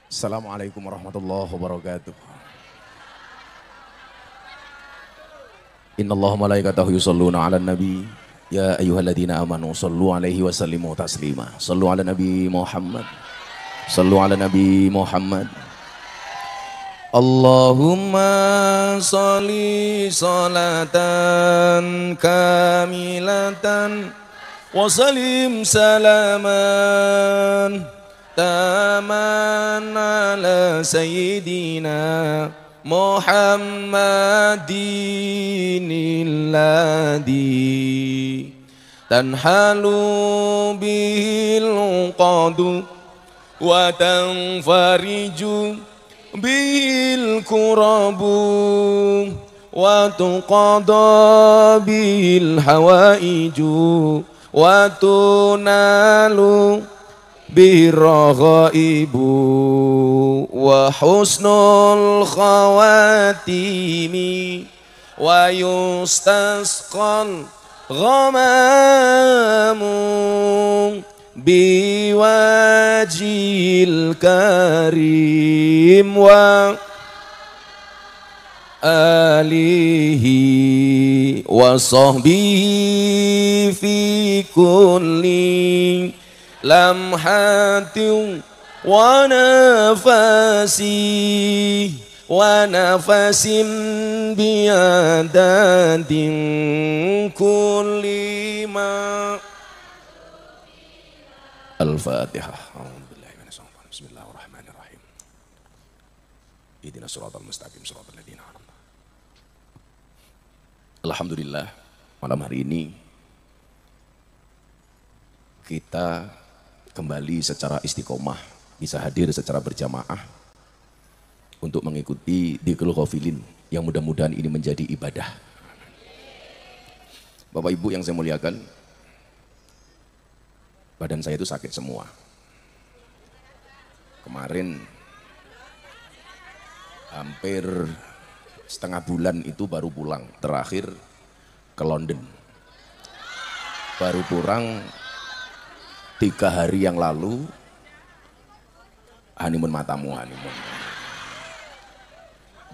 Assalamualaikum warahmatullahi wabarakatuh. Innallaha malaikatahu yusholluna 'alan nabi. Ya ayyuhalladzina amanu shallu 'alaihi wa sallimu taslima. Shallu 'ala nabi Muhammad. Shallu 'ala nabi Muhammad. Allahumma sholli sholatan kamilatan wa sallim salaman taman ala sayyidina Muhammadin alladhi tanhalu bihil uqadu wa tanfariju bihil kurabu wa tuqada bihil hawaiju wa tunalu birraghaibu wa husnul khawatimi wa yustasqal ghamamu biwajil karim wa alihi wa sahbihi fi kulli lamhatin wa nafasi wa nafasin biadadin kulli ma. Al-Fatihah. Bismillahirrahmanirrahim. Ihdinas siratal mustaqim siratal ladzina an'amta. Alhamdulillah, malam hari ini kita kembali secara istiqomah bisa hadir secara berjamaah untuk mengikuti Dhikrul Ghafilin yang mudah-mudahan ini menjadi ibadah. Bapak Ibu yang saya muliakan, badan saya itu sakit semua. Kemarin hampir setengah bulan itu baru pulang, terakhir ke London. Baru pulang 3 hari yang lalu, honeymoon matamu, honeymoon.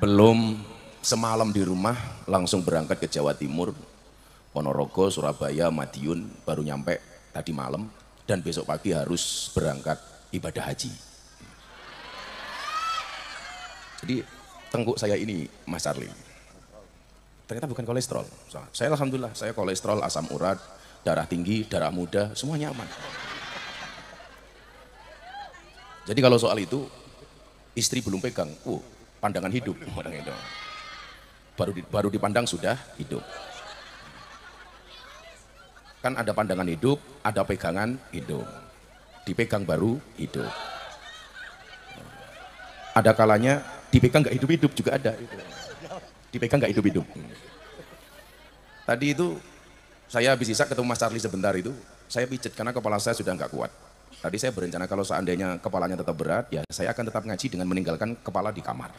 Belum semalam di rumah, langsung berangkat ke Jawa Timur, Ponorogo, Surabaya, Madiun, baru nyampe tadi malam. Dan besok pagi harus berangkat ibadah haji. Jadi tengkuk saya ini, Mas Charlie, ternyata bukan kolesterol. Saya alhamdulillah, saya kolesterol, asam urat, darah tinggi, darah muda, semuanya aman. Jadi kalau soal itu, istri belum pegang, pandangan hidup. Baru dipandang sudah hidup. Kan ada pandangan hidup, ada pegangan hidup. Dipegang baru hidup. Ada kalanya dipegang nggak hidup-hidup juga ada. Dipegang nggak hidup-hidup. Tadi itu saya habis isak ketemu Mas Charlie sebentar itu, saya pijet karena kepala saya sudah nggak kuat. Tadi saya berencana kalau seandainya kepalanya tetap berat, ya saya akan tetap ngaji dengan meninggalkan kepala di kamar.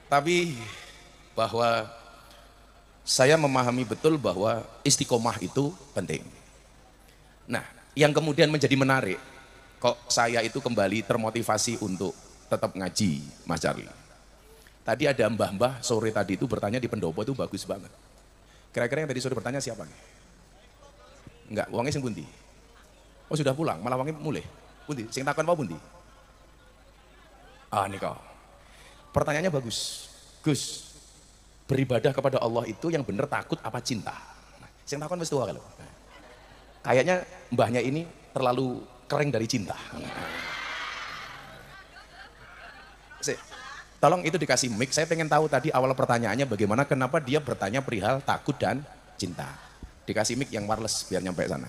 Tapi bahwa saya memahami betul bahwa istiqomah itu penting. Nah, yang kemudian menjadi menarik, kok saya itu kembali termotivasi untuk tetap ngaji, Mas Charlie. Tadi ada mbah-mbah sore tadi itu bertanya di pendopo itu bagus banget. Kira-kira yang tadi sore bertanya siapa nih? Enggak, uangnya sing pundi? Oh sudah pulang, malah uangnya mulai. Pundi, sing takon apa pundi? Ah nih kau. Pertanyaannya bagus. Gus, beribadah kepada Allah itu yang benar takut apa cinta? Sing takon wis tua kalau. Kayaknya mbahnya ini terlalu kering dari cinta. Tolong itu dikasih mic, saya pengen tahu tadi awal pertanyaannya bagaimana, kenapa dia bertanya perihal takut dan cinta. Dikasih mic yang wireless biar nyampe sana.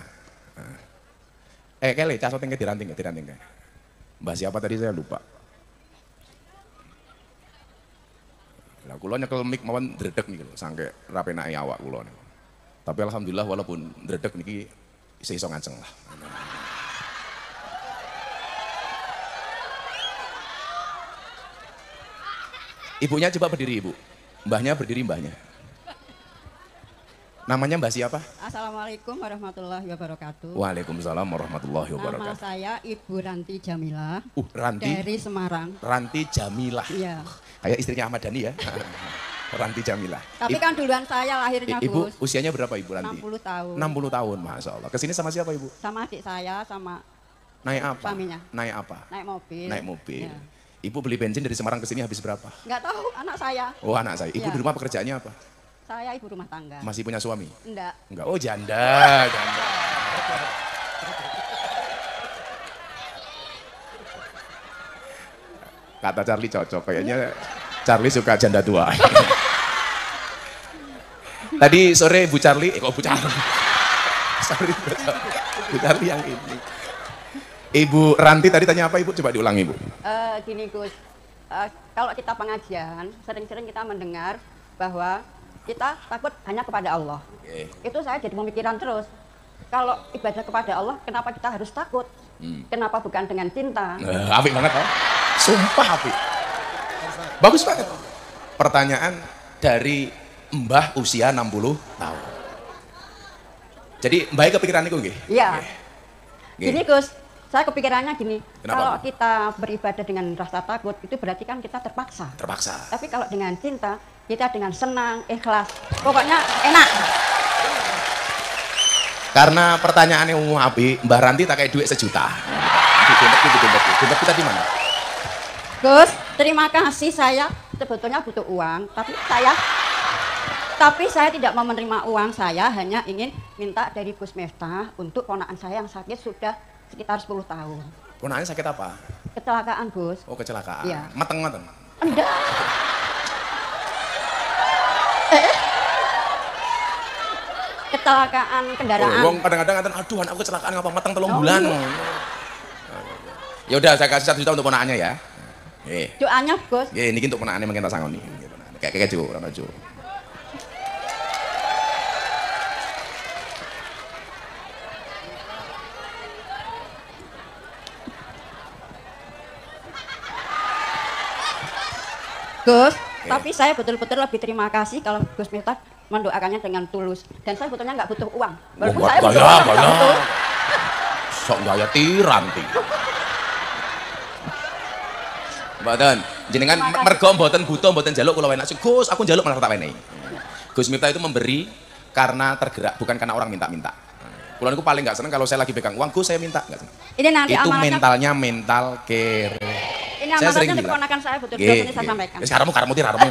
Kele, cah soting diranting. Mbah siapa tadi saya lupa. Lah kula nyekel mic mawon ndredeg niki lho, sangke rapenake awak kula niku. Tapi alhamdulillah walaupun ndredeg niki isih iso ngajeng lah. Ibunya coba berdiri, Ibu. Mbahnya berdiri, mbahnya. Namanya Mbak siapa? Assalamualaikum warahmatullahi wabarakatuh. Waalaikumsalam warahmatullahi Nama wabarakatuh. saya Ibu Ranti Jamilah Ranti. dari Semarang. Ranti Jamilah. Iya. Kayak istrinya Ahmad Dhani ya. Ranti Jamilah. Tapi kan duluan saya lahirnya Ibu Gus. usianya berapa Ibu Ranti? 60 tahun. 60 tahun, Masya Allah. Kesini sama siapa Ibu? Sama adik saya, sama Naik apa? suaminya. Naik apa? Naik mobil. Naik mobil. Ya. Ibu beli bensin dari Semarang ke sini habis berapa? Nggak tahu anak saya. Oh anak saya. Ibu Ya. di rumah pekerjaannya apa? Saya ibu rumah tangga. Masih punya suami? Enggak. Enggak. Oh janda. Janda. Kata Charlie cocok. Kayaknya Charlie suka janda tua. Tadi sore Bu Charlie, kok Bu Charlie? Sorry, Bu Charlie yang ini. Ibu Ranti tadi tanya apa Ibu? Coba diulangi Ibu. Gini Gus, kalau kita pengajian, sering-sering kita mendengar bahwa kita takut hanya kepada Allah. Oke. Itu saya jadi pemikiran terus. Kalau ibadah kepada Allah, kenapa kita harus takut? Kenapa bukan dengan cinta? Apik banget oh. Sumpah apik. Bagus banget. Pertanyaan dari Mbah usia 60 tahun. Jadi Mbah kepikiran itu nggih? Iya. Nggih. Gini Gus, saya kepikirannya gini. Kenapa, kalau Bu? kita beribadah dengan rasa takut, itu berarti kan kita terpaksa. Terpaksa. Tapi kalau dengan cinta, kita dengan senang, ikhlas. Pokoknya enak. Karena pertanyaannya apik, Mbah Ranti tak kayak duit 1 juta. Dompet kita di mana? Gus, terima kasih, saya sebetulnya butuh uang, tapi saya tidak mau menerima uang, saya hanya ingin minta dari Gus Miftah untuk ponakan saya yang sakit sudah sekitar 10 tahun. Ponakannya sakit apa? Kecelakaan Gus. Oh kecelakaan. Iya. Mateng-mateng. Enggak. Kecelakaan kendaraan. Wong kadang-kadang ngatain, aduh anakku kecelakaan ngapa mateng 3 bulan. Ya udah saya kasih 1 juta untuk ponakannya ya. Doanya Gus. Niki untuk ponakannya mungkin tak sangoni. Kayak keju, ora keju. Gus, tapi saya betul-betul lebih terima kasih kalau Gus Miftah mendoakannya dengan tulus. Dan saya sebetulnya nggak butuh uang. Walaupun saya butuh uang, nggak butuh. Sok gaya tiranti. Mboten, jenengan mergo mboten butuh, mboten njaluk kula enak. Gus, aku njaluk malah tak wenehi. Gus Miftah itu memberi karena tergerak, bukan karena orang minta-minta. Kula niku paling nggak seneng kalau saya lagi pegang uang, Gus saya minta, nggak seneng. Ini nanti Itu amanatnya, mentalnya mental kere. ini Saya sering amanatnya bilang. keponakan saya betul-betul ini saya sampaikan. Wis karemu tiraremu.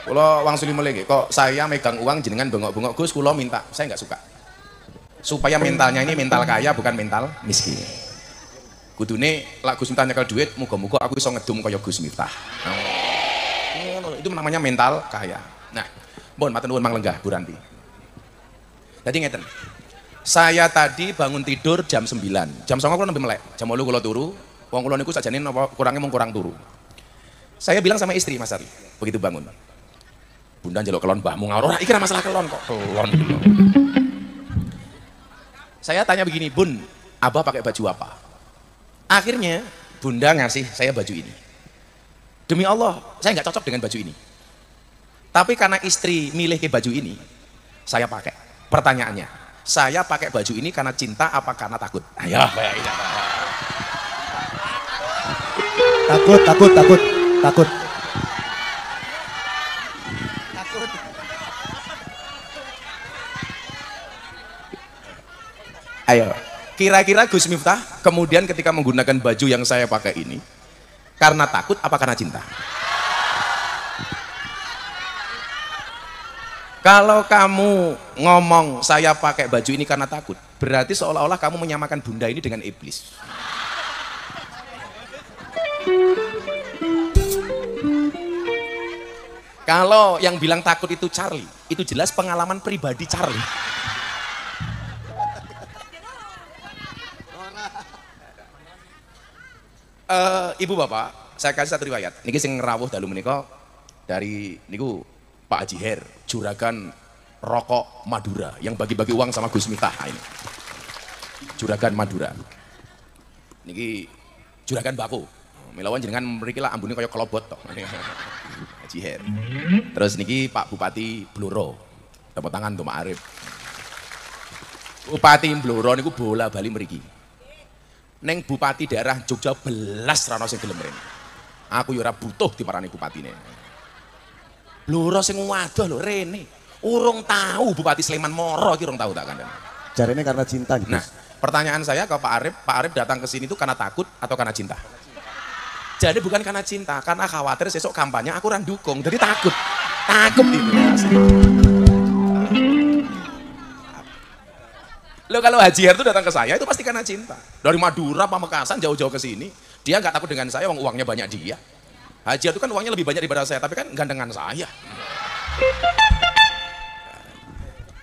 Kula wangsuli mulih nggih, kok saya megang uang jenengan bengok-bengok Gus kula minta, saya nggak suka. Supaya mentalnya ini mental kaya bukan mental miskin. Kudune lak Gus Miftah nyekel duit, muga-muga aku iso ngedum kaya Gus Miftah. Itu namanya mental kaya. Nah, mohon matur nuwun Mang Lenggah Bu Ranti. Tadi ngeten. Saya tadi bangun tidur jam 9. Jam 09.00 kula nembe melek. Jam 8 kula turu. Wong kula niku sajane napa kurangnya mung kurang turu. Saya bilang sama istri Mas Ari, begitu bangun. Bunda njaluk kelon mbahmu ngawur. Ora iki masalah kelon kok. Kelon. Saya tanya begini, Bun, Abah pakai baju apa? Akhirnya Bunda ngasih saya baju ini. Demi Allah, saya nggak cocok dengan baju ini. Tapi karena istri milih ke baju ini, saya pakai. Pertanyaannya, saya pakai baju ini karena cinta apa karena takut? Ayo, Takut. Ayo, kira-kira Gus Miftah kemudian ketika menggunakan baju yang saya pakai ini karena takut apa karena cinta? Kalau kamu ngomong saya pakai baju ini karena takut, berarti seolah-olah kamu menyamakan Bunda ini dengan iblis. Kalau yang bilang takut itu Charlie, itu jelas pengalaman pribadi Charlie. Ibu bapak, saya kasih satu riwayat. Niki sing rawuh dalu menika dari niku Pak Haji Her, juragan rokok Madura yang bagi-bagi uang sama Gus Miftah ini. Juragan Madura. Niki juragan bako. Melawan jenengan mriki lah ambune kaya kelobot tok. Haji Jiher. Terus niki Pak Bupati Blora. Tepuk tangan untuk Pak Arif. Bupati Blora niku bola bali mriki. Neng bupati daerah Jogja belas rano sing gelem rene. Aku yo ora butuh diparani bupatine. Blora sing waduh lho rene. Urung tahu Bupati Sleman Moro iki urung tahu tak kandhani. Jarene karena cinta gitu. Nah, pertanyaan saya ke Pak Arif datang ke sini itu karena takut atau karena cinta? Jadi bukan karena cinta, karena khawatir sesuk kampanye aku ora dukung, jadi takut. Takut itu. Lo kalau Haji Her itu datang ke saya itu pasti karena cinta. Dari Madura, Pamekasan, jauh-jauh ke sini, dia nggak takut dengan saya, uangnya banyak dia. Haji Her itu kan uangnya lebih banyak daripada saya, tapi kan gandengan saya.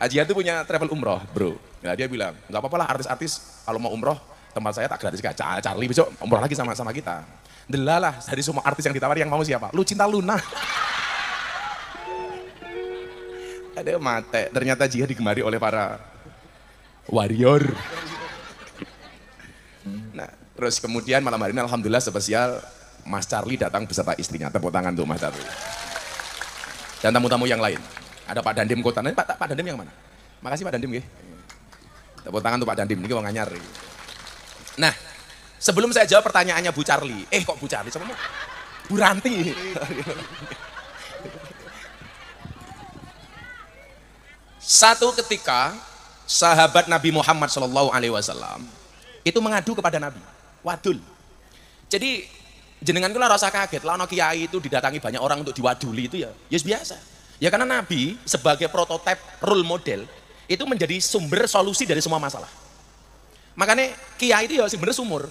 Haji Her itu punya travel umroh, bro. Nah, dia bilang, nggak apa-apa lah artis-artis kalau mau umroh, tempat saya tak gratis kayak Charlie besok umroh lagi sama kita. Delalah dari semua artis yang ditawari yang mau siapa? Lu cinta Luna. Ada mate. Ternyata Jihad digemari oleh para warrior. Nah, terus kemudian malam hari ini alhamdulillah spesial Mas Charlie datang beserta istrinya. Tepuk tangan untuk Mas Charlie. Dan tamu-tamu yang lain. Ada Pak Dandim Kota. Nah, Pak Dandim yang mana? Makasih Pak Dandim nggih. Tepuk tangan untuk Pak Dandim. Niki wong anyar. Nah, sebelum saya jawab pertanyaannya Bu Charlie. Kok Bu Charlie? Coba Bu Ranti. Satu ketika sahabat Nabi Muhammad SAW itu mengadu kepada Nabi. Wadul. Jadi jenengan kula rasa kaget. Lah ana kiai itu didatangi banyak orang untuk diwaduli itu ya biasa. Ya karena Nabi sebagai prototipe role model itu menjadi sumber solusi dari semua masalah. Makanya kiai itu ya sebenarnya sumur.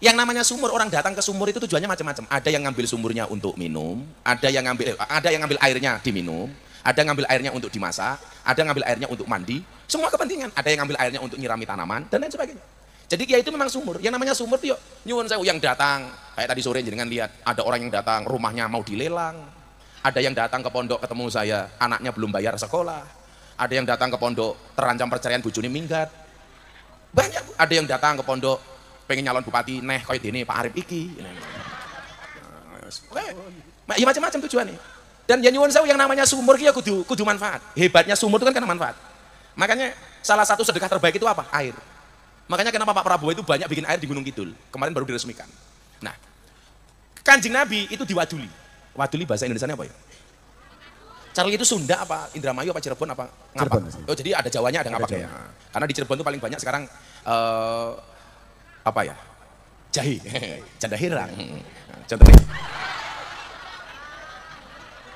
Yang namanya sumur, orang datang ke sumur itu tujuannya macam-macam. Ada yang ngambil sumurnya untuk minum, ada yang ngambil airnya diminum, ada yang ngambil airnya untuk dimasak, ada yang ngambil airnya untuk mandi. Semua kepentingan. Ada yang ngambil airnya untuk nyirami tanaman dan lain sebagainya. Jadi kiai itu memang sumur. Yang namanya sumur itu nyuwun sewu yang datang. Kayak tadi sore jenengan lihat ada orang yang datang rumahnya mau dilelang. Ada yang datang ke pondok ketemu saya, anaknya belum bayar sekolah. Ada yang datang ke pondok terancam perceraian bojone minggat. Banyak. Ada yang datang ke pondok pengen nyalon bupati, koyo dene Pak Arif iki. Ya macam-macam tujuannya. Dan ya nyuwun sewu yang namanya sumur ki ya kudu manfaat. Hebatnya sumur itu kan karena manfaat. Makanya salah satu sedekah terbaik itu apa? Air. Makanya kenapa Pak Prabowo itu banyak bikin air di Gunung Kidul. Kemarin baru diresmikan. Nah, Kanjeng Nabi itu diwaduli. Waduli bahasa Indonesianya apa ya? Charlie itu Sunda apa Indramayu apa Cirebon apa ngapa? Cirebon. Oh jadi ada Jawanya ada ngapaknya. Karena di Cirebon itu paling banyak sekarang apa ya? Jahe, janda hirang. Contohnya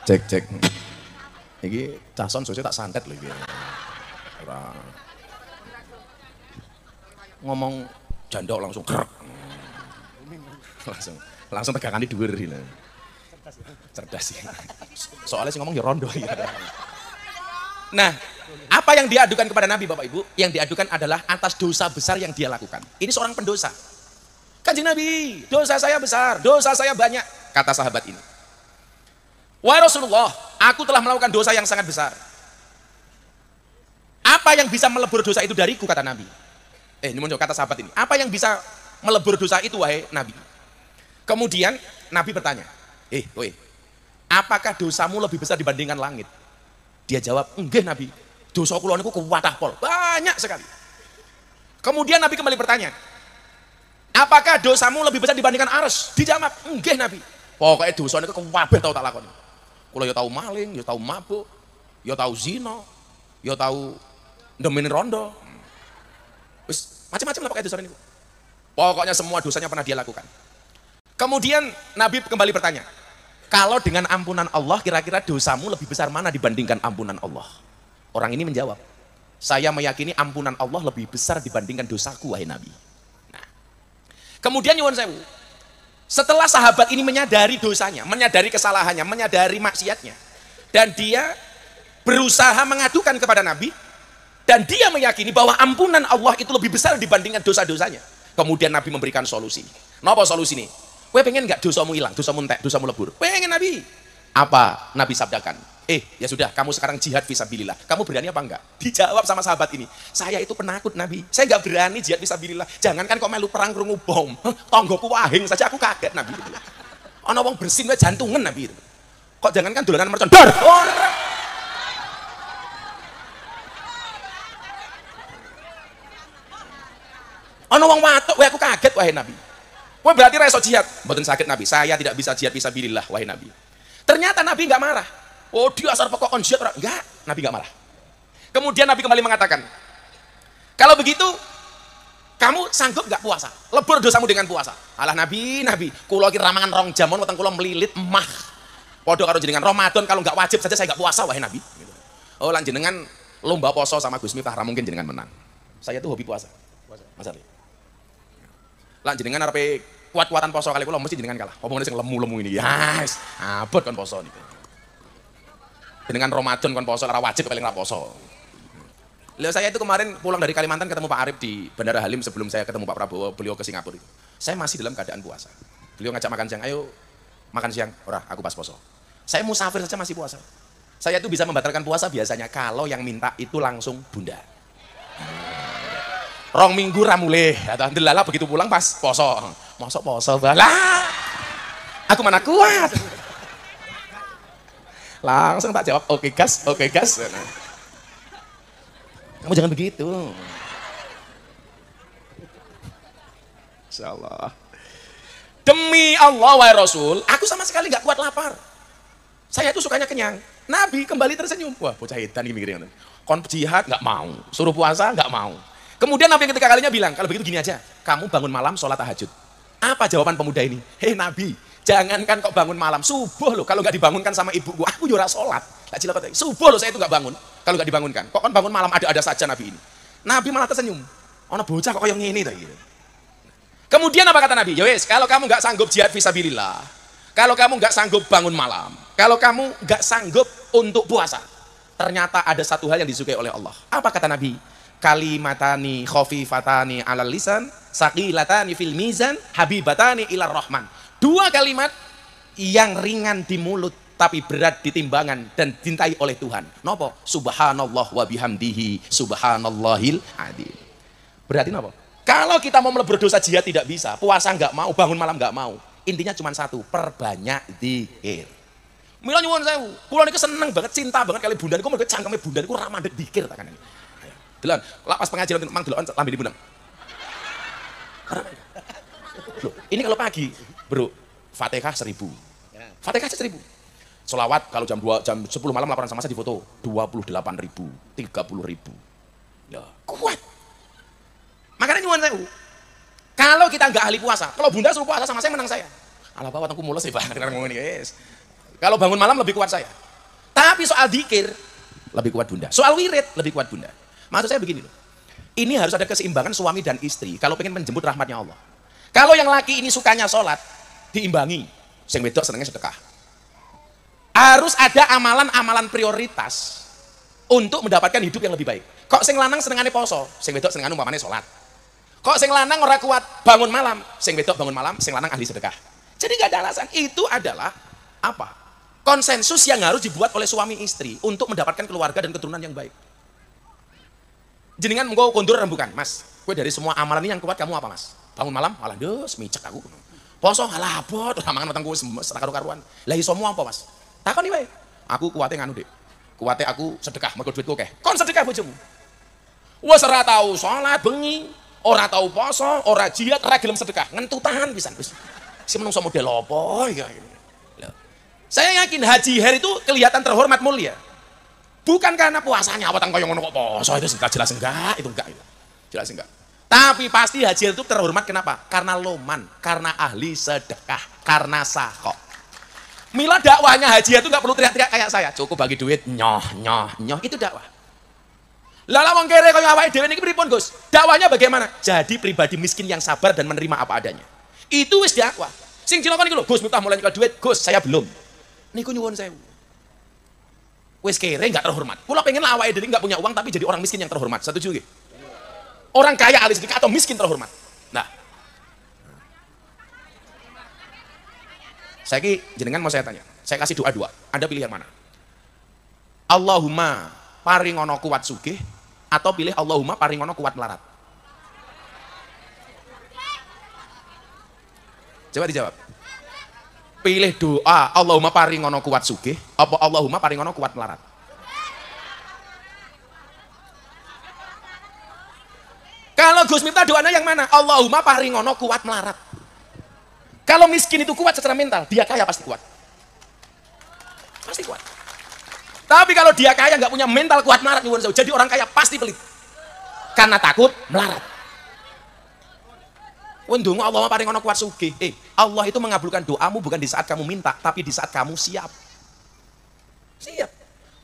cek. Iki cason sosial tak santet lho iki. Ngomong janda langsung krek. Langsung tegangannya dhuwur gitu. Cerdas sih. Soalnya sih ngomong ya rondo ya. Nah, apa yang diadukan kepada Nabi Bapak Ibu? Yang diadukan adalah atas dosa besar yang dia lakukan. Ini seorang pendosa. Kanjeng Nabi, dosa saya besar, dosa saya banyak, kata sahabat ini. Wahai Rasulullah, aku telah melakukan dosa yang sangat besar. Apa yang bisa melebur dosa itu dariku, kata Nabi. Kata sahabat ini. Apa yang bisa melebur dosa itu, wahai Nabi? Kemudian Nabi bertanya, apakah dosamu lebih besar dibandingkan langit? Dia jawab, enggak Nabi, dosa kula niku kuwatah pol, banyak sekali. Kemudian Nabi kembali bertanya, apakah dosamu lebih besar dibandingkan arsy? Dijawab, enggak Nabi. Pokoknya dosa niku kabeh tau tak lakoni. Kula ya tau maling, ya tau mabuk, ya tau zina, ya tau ndemen rondo. Wis macam-macam lah pokoknya dosa niku. Pokoknya semua dosanya pernah dia lakukan. Kemudian Nabi kembali bertanya, kalau dengan ampunan Allah kira-kira dosamu lebih besar mana dibandingkan ampunan Allah? Orang ini menjawab, saya meyakini ampunan Allah lebih besar dibandingkan dosaku, wahai Nabi. Nah, kemudian nyuwun sewu, setelah sahabat ini menyadari dosanya, menyadari kesalahannya, menyadari maksiatnya, dan dia berusaha mengadukan kepada Nabi, dan dia meyakini bahwa ampunan Allah itu lebih besar dibandingkan dosa-dosanya. Kemudian Nabi memberikan solusi. Napa solusi ini? Kowe pengen nggak dosamu hilang, dosamu entek, dosamu lebur? Pengen Nabi. Apa Nabi sabdakan? Ya sudah, kamu sekarang jihad fisabilillah. Kamu berani apa enggak? Dijawab sama sahabat ini, saya itu penakut Nabi. Saya nggak berani jihad fisabilillah. Jangankan kok melu perang krungu bom, tonggoku wahing saja aku kaget Nabi. Ana wong bersin wae jantungan Nabi itu. Kok jangankan dolanan mercon, dor. Ono wong watuk, wah aku kaget wahai Nabi. Wah berarti ra iso jihad. Mboten sakit Nabi. Saya tidak bisa jihad fisabilillah wahai Nabi. Ternyata Nabi enggak marah. Oh, dia asal pokok on jihad orang. Enggak, Nabi enggak marah. Kemudian Nabi kembali mengatakan, kalau begitu kamu sanggup enggak puasa? Lebur dosamu dengan puasa. Alah Nabi, kula ki ramangan rong jamon weteng kula melilit emah. Padha karo jenengan Ramadan kalau enggak wajib saja saya enggak puasa wahai Nabi. Oh, lan jenengan lomba poso sama Gus Miftah, mungkin jenengan menang. Saya tuh hobi puasa. Mas Ali. Lan jenengan arepe kuat-kuatan poso kali kula mesti jenengan kalah. Omongane sing lemu-lemu ini. Yes, abot kon poso niku. Jenengan Ramadan kon poso ora wajib paling ora poso. Lah saya itu kemarin pulang dari Kalimantan ketemu Pak Arif di Bandara Halim sebelum saya ketemu Pak Prabowo, beliau ke Singapura itu. Saya masih dalam keadaan puasa. Beliau ngajak makan siang, ayo makan siang. Ora, aku pas poso. Saya musafir saja masih puasa. Saya itu bisa membatalkan puasa biasanya kalau yang minta itu langsung bunda. Rong minggu ramule, alhamdulillah begitu pulang pas poso. Mosok poso balah. Aku mana kuat. Langsung tak jawab, oke gas. Kamu jangan begitu. Insyaallah. Demi Allah wahai Rasul, aku sama sekali nggak kuat lapar. Saya itu sukanya kenyang. Nabi kembali tersenyum. Wah, bocah edan ini mikirin. Kon jihad nggak mau, suruh puasa nggak mau. Kemudian Nabi yang ketiga kalinya bilang, kalau begitu gini aja, kamu bangun malam sholat tahajud. Apa jawaban pemuda ini? Hei Nabi, jangankan kok bangun malam, subuh loh, kalau nggak dibangunkan sama ibu gua, aku juga sholat. Subuh loh saya itu nggak bangun, kalau nggak dibangunkan. Kok kan bangun malam ada saja Nabi ini. Nabi malah tersenyum. Ono bocah kok yang ini tadi. Kemudian apa kata Nabi? Yowes, kalau kamu nggak sanggup jihad fisabilillah, kalau kamu nggak sanggup bangun malam, kalau kamu nggak sanggup untuk puasa, ternyata ada satu hal yang disukai oleh Allah. Apa kata Nabi? Kalimatani khafifatani alal lisan, saqilatani fil mizan, habibatani ilar rahman. Dua kalimat yang ringan di mulut tapi berat di timbangan dan dicintai oleh Tuhan. Nopo? Subhanallah wa bihamdihi subhanallahil adzim. Berarti nopo? Kalau kita mau melebur dosa jihad tidak bisa, puasa nggak mau, bangun malam nggak mau. Intinya cuma satu, perbanyak zikir. Mila nyuwun sewu, kula niku seneng banget, cinta banget kali bunda niku mergo cangkeme bunda niku ra mandek zikir tak kan. Delon, lak pas pengajian mang delon lambe di bundang. Loh, ini kalau pagi, Bro, Fatihah 1000. Fatihah 1000. Selawat kalau jam 10 malam laporan sama saya di foto 28.000, 30.000. Ya, kuat. Makanya nyuwun sewu. Kalau kita nggak ahli puasa, kalau bunda suruh puasa sama saya menang saya. Alah Pak, watangku mules ya Pak, ngomong ini guys. Kalau bangun malam lebih kuat saya. Tapi soal dzikir lebih kuat bunda. Soal wirid lebih kuat bunda. Maksud saya begini loh. Ini harus ada keseimbangan suami dan istri kalau pengen menjemput rahmatnya Allah. Kalau yang laki ini sukanya sholat, diimbangi. Sing wedok senengnya sedekah. Harus ada amalan-amalan prioritas untuk mendapatkan hidup yang lebih baik. Kok sing lanang senengane poso, sing wedok senengane umpamane sholat. Kok sing lanang ora kuat bangun malam, sing wedok bangun malam, sing lanang ahli sedekah. Jadi gak ada alasan. Itu adalah apa? Konsensus yang harus dibuat oleh suami istri untuk mendapatkan keluarga dan keturunan yang baik. Jenengan mengko kondur rembukan, Mas. Kue dari semua amalan ini yang kuat kamu apa, Mas? Bangun malam, malah dos, micek aku. Poso halah abot, ora mangan weteng kuwi karu-karuan. Lah iso apa, Mas? Takoni wae. Aku kuwate nganu, Dik. Kuwate aku sedekah mergo duitku akeh. Kon sedekah bojomu. Wes ora tau salat bengi, ora tau poso, ora jihad, ora gelem sedekah. Ngentutan pisan wis. Si menungso model apa ya? Saya yakin Haji Her itu kelihatan terhormat mulia. Bukan karena puasanya apa tangkoyong ngono kok poso itu jelas enggak, itu enggak. Jelas enggak. Tapi pasti Haji Her itu terhormat kenapa? Karena loman, karena ahli sedekah, karena sakok. Mila dakwahnya Haji Her itu enggak perlu teriak-teriak kayak saya. Cukup bagi duit, nyoh, itu dakwah. Lala wong kere kaya awake dhewe niki pripun, Gus? Dakwahnya bagaimana? Jadi pribadi miskin yang sabar dan menerima apa adanya. Itu wis dakwah. Sing cilokon iki lho, Gus Miftah mulai nyekel duit, Gus saya belum. Niku nyuwun sewu. Wis kere enggak terhormat. Kula pengen lah awake dhewe enggak punya uang tapi jadi orang miskin yang terhormat. Setuju nggih? Orang kaya ahli sedekah atau miskin terhormat. Nah. Saiki jenengan mau saya tanya. Saya kasih doa dua. Anda pilih yang mana? Allahumma paringono kuat sugih atau pilih Allahumma paringono kuat melarat? Coba dijawab. Pilih doa Allahumma paringono kuat sugih apa Allahumma paringono kuat melarat? Kalau Gus Miftah doanya yang mana? Allahumma paringono kuat melarat. Kalau miskin itu kuat secara mental, dia kaya pasti kuat. Pasti kuat. Tapi kalau dia kaya nggak punya mental kuat melarat, jadi orang kaya pasti pelit. Karena takut melarat. Wendung Allahumma paringono kuat sugih. Allah itu mengabulkan doamu bukan di saat kamu minta, tapi di saat kamu siap. Siap.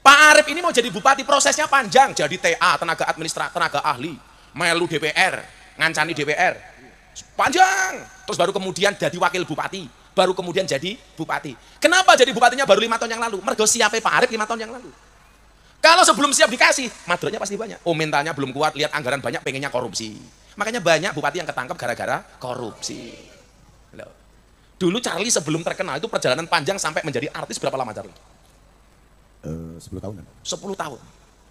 Pak Arif ini mau jadi bupati, prosesnya panjang. Jadi TA, tenaga administratif, tenaga ahli. Melu DPR, ngancani DPR. Panjang. Terus baru kemudian jadi wakil bupati. Baru kemudian jadi bupati. Kenapa jadi bupatinya baru 5 tahun yang lalu? Mergo siapnya Pak Arif 5 tahun yang lalu. Kalau sebelum siap dikasih, madorotnya pasti banyak. Oh, mentalnya belum kuat, lihat anggaran banyak, pengennya korupsi. Makanya banyak bupati yang ketangkep gara-gara korupsi. Loh. Dulu Charlie sebelum terkenal itu perjalanan panjang sampai menjadi artis berapa lama Charlie? 10 tahun. 10 tahun.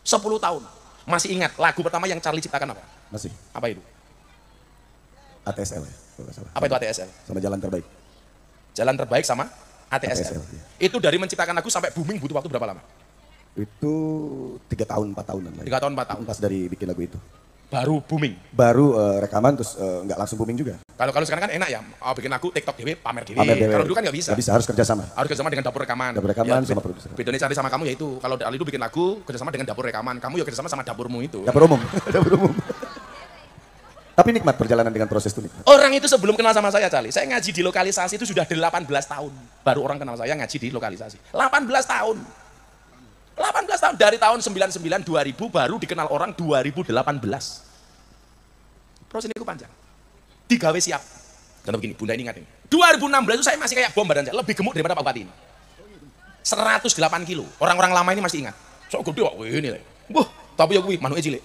10 tahun. Masih ingat lagu pertama yang Charlie ciptakan apa? Masih. Apa itu? ATSL ya, kalau nggak salah. Apa itu ATSL? Sama Jalan Terbaik. Jalan Terbaik sama ATSL. ATSL, iya. Itu dari menciptakan lagu sampai booming butuh waktu berapa lama? Itu 3 tahun, 4 tahunan lah. 3 tahun, 4 tahun. Pas dari bikin lagu itu. Baru booming. Baru rekaman terus nggak langsung booming juga. Kalau sekarang kan enak ya, bikin lagu TikTok dewe, pamer dewe. Pamer dewe. Kalau dulu kan nggak bisa. Nggak bisa, harus kerjasama. Harus kerjasama dengan dapur rekaman. Dapur rekaman sama produser. Bedanya cari sama kamu yaitu kalau Ali itu bikin lagu kerjasama dengan dapur rekaman, kamu ya kerjasama sama dapurmu itu. Dapur umum. Dapur umum. Tapi nikmat perjalanan dengan proses itu nikmat. Orang itu sebelum kenal sama saya, Charlie, saya ngaji di lokalisasi itu sudah 18 tahun. Baru orang kenal saya ngaji di lokalisasi. 18 tahun. 18 tahun. Dari tahun 99, 2000 baru dikenal orang 2018. Proses ini panjang. Digawe siap. Contoh begini, Bunda ini ingat ini. 2016 itu saya masih kayak bom badan saya. Lebih gemuk daripada Pak Bupati ini. 108 kilo. Orang-orang lama ini masih ingat. Sok gede kok, ini lah. Wah, tapi ya gue, manunya cilik.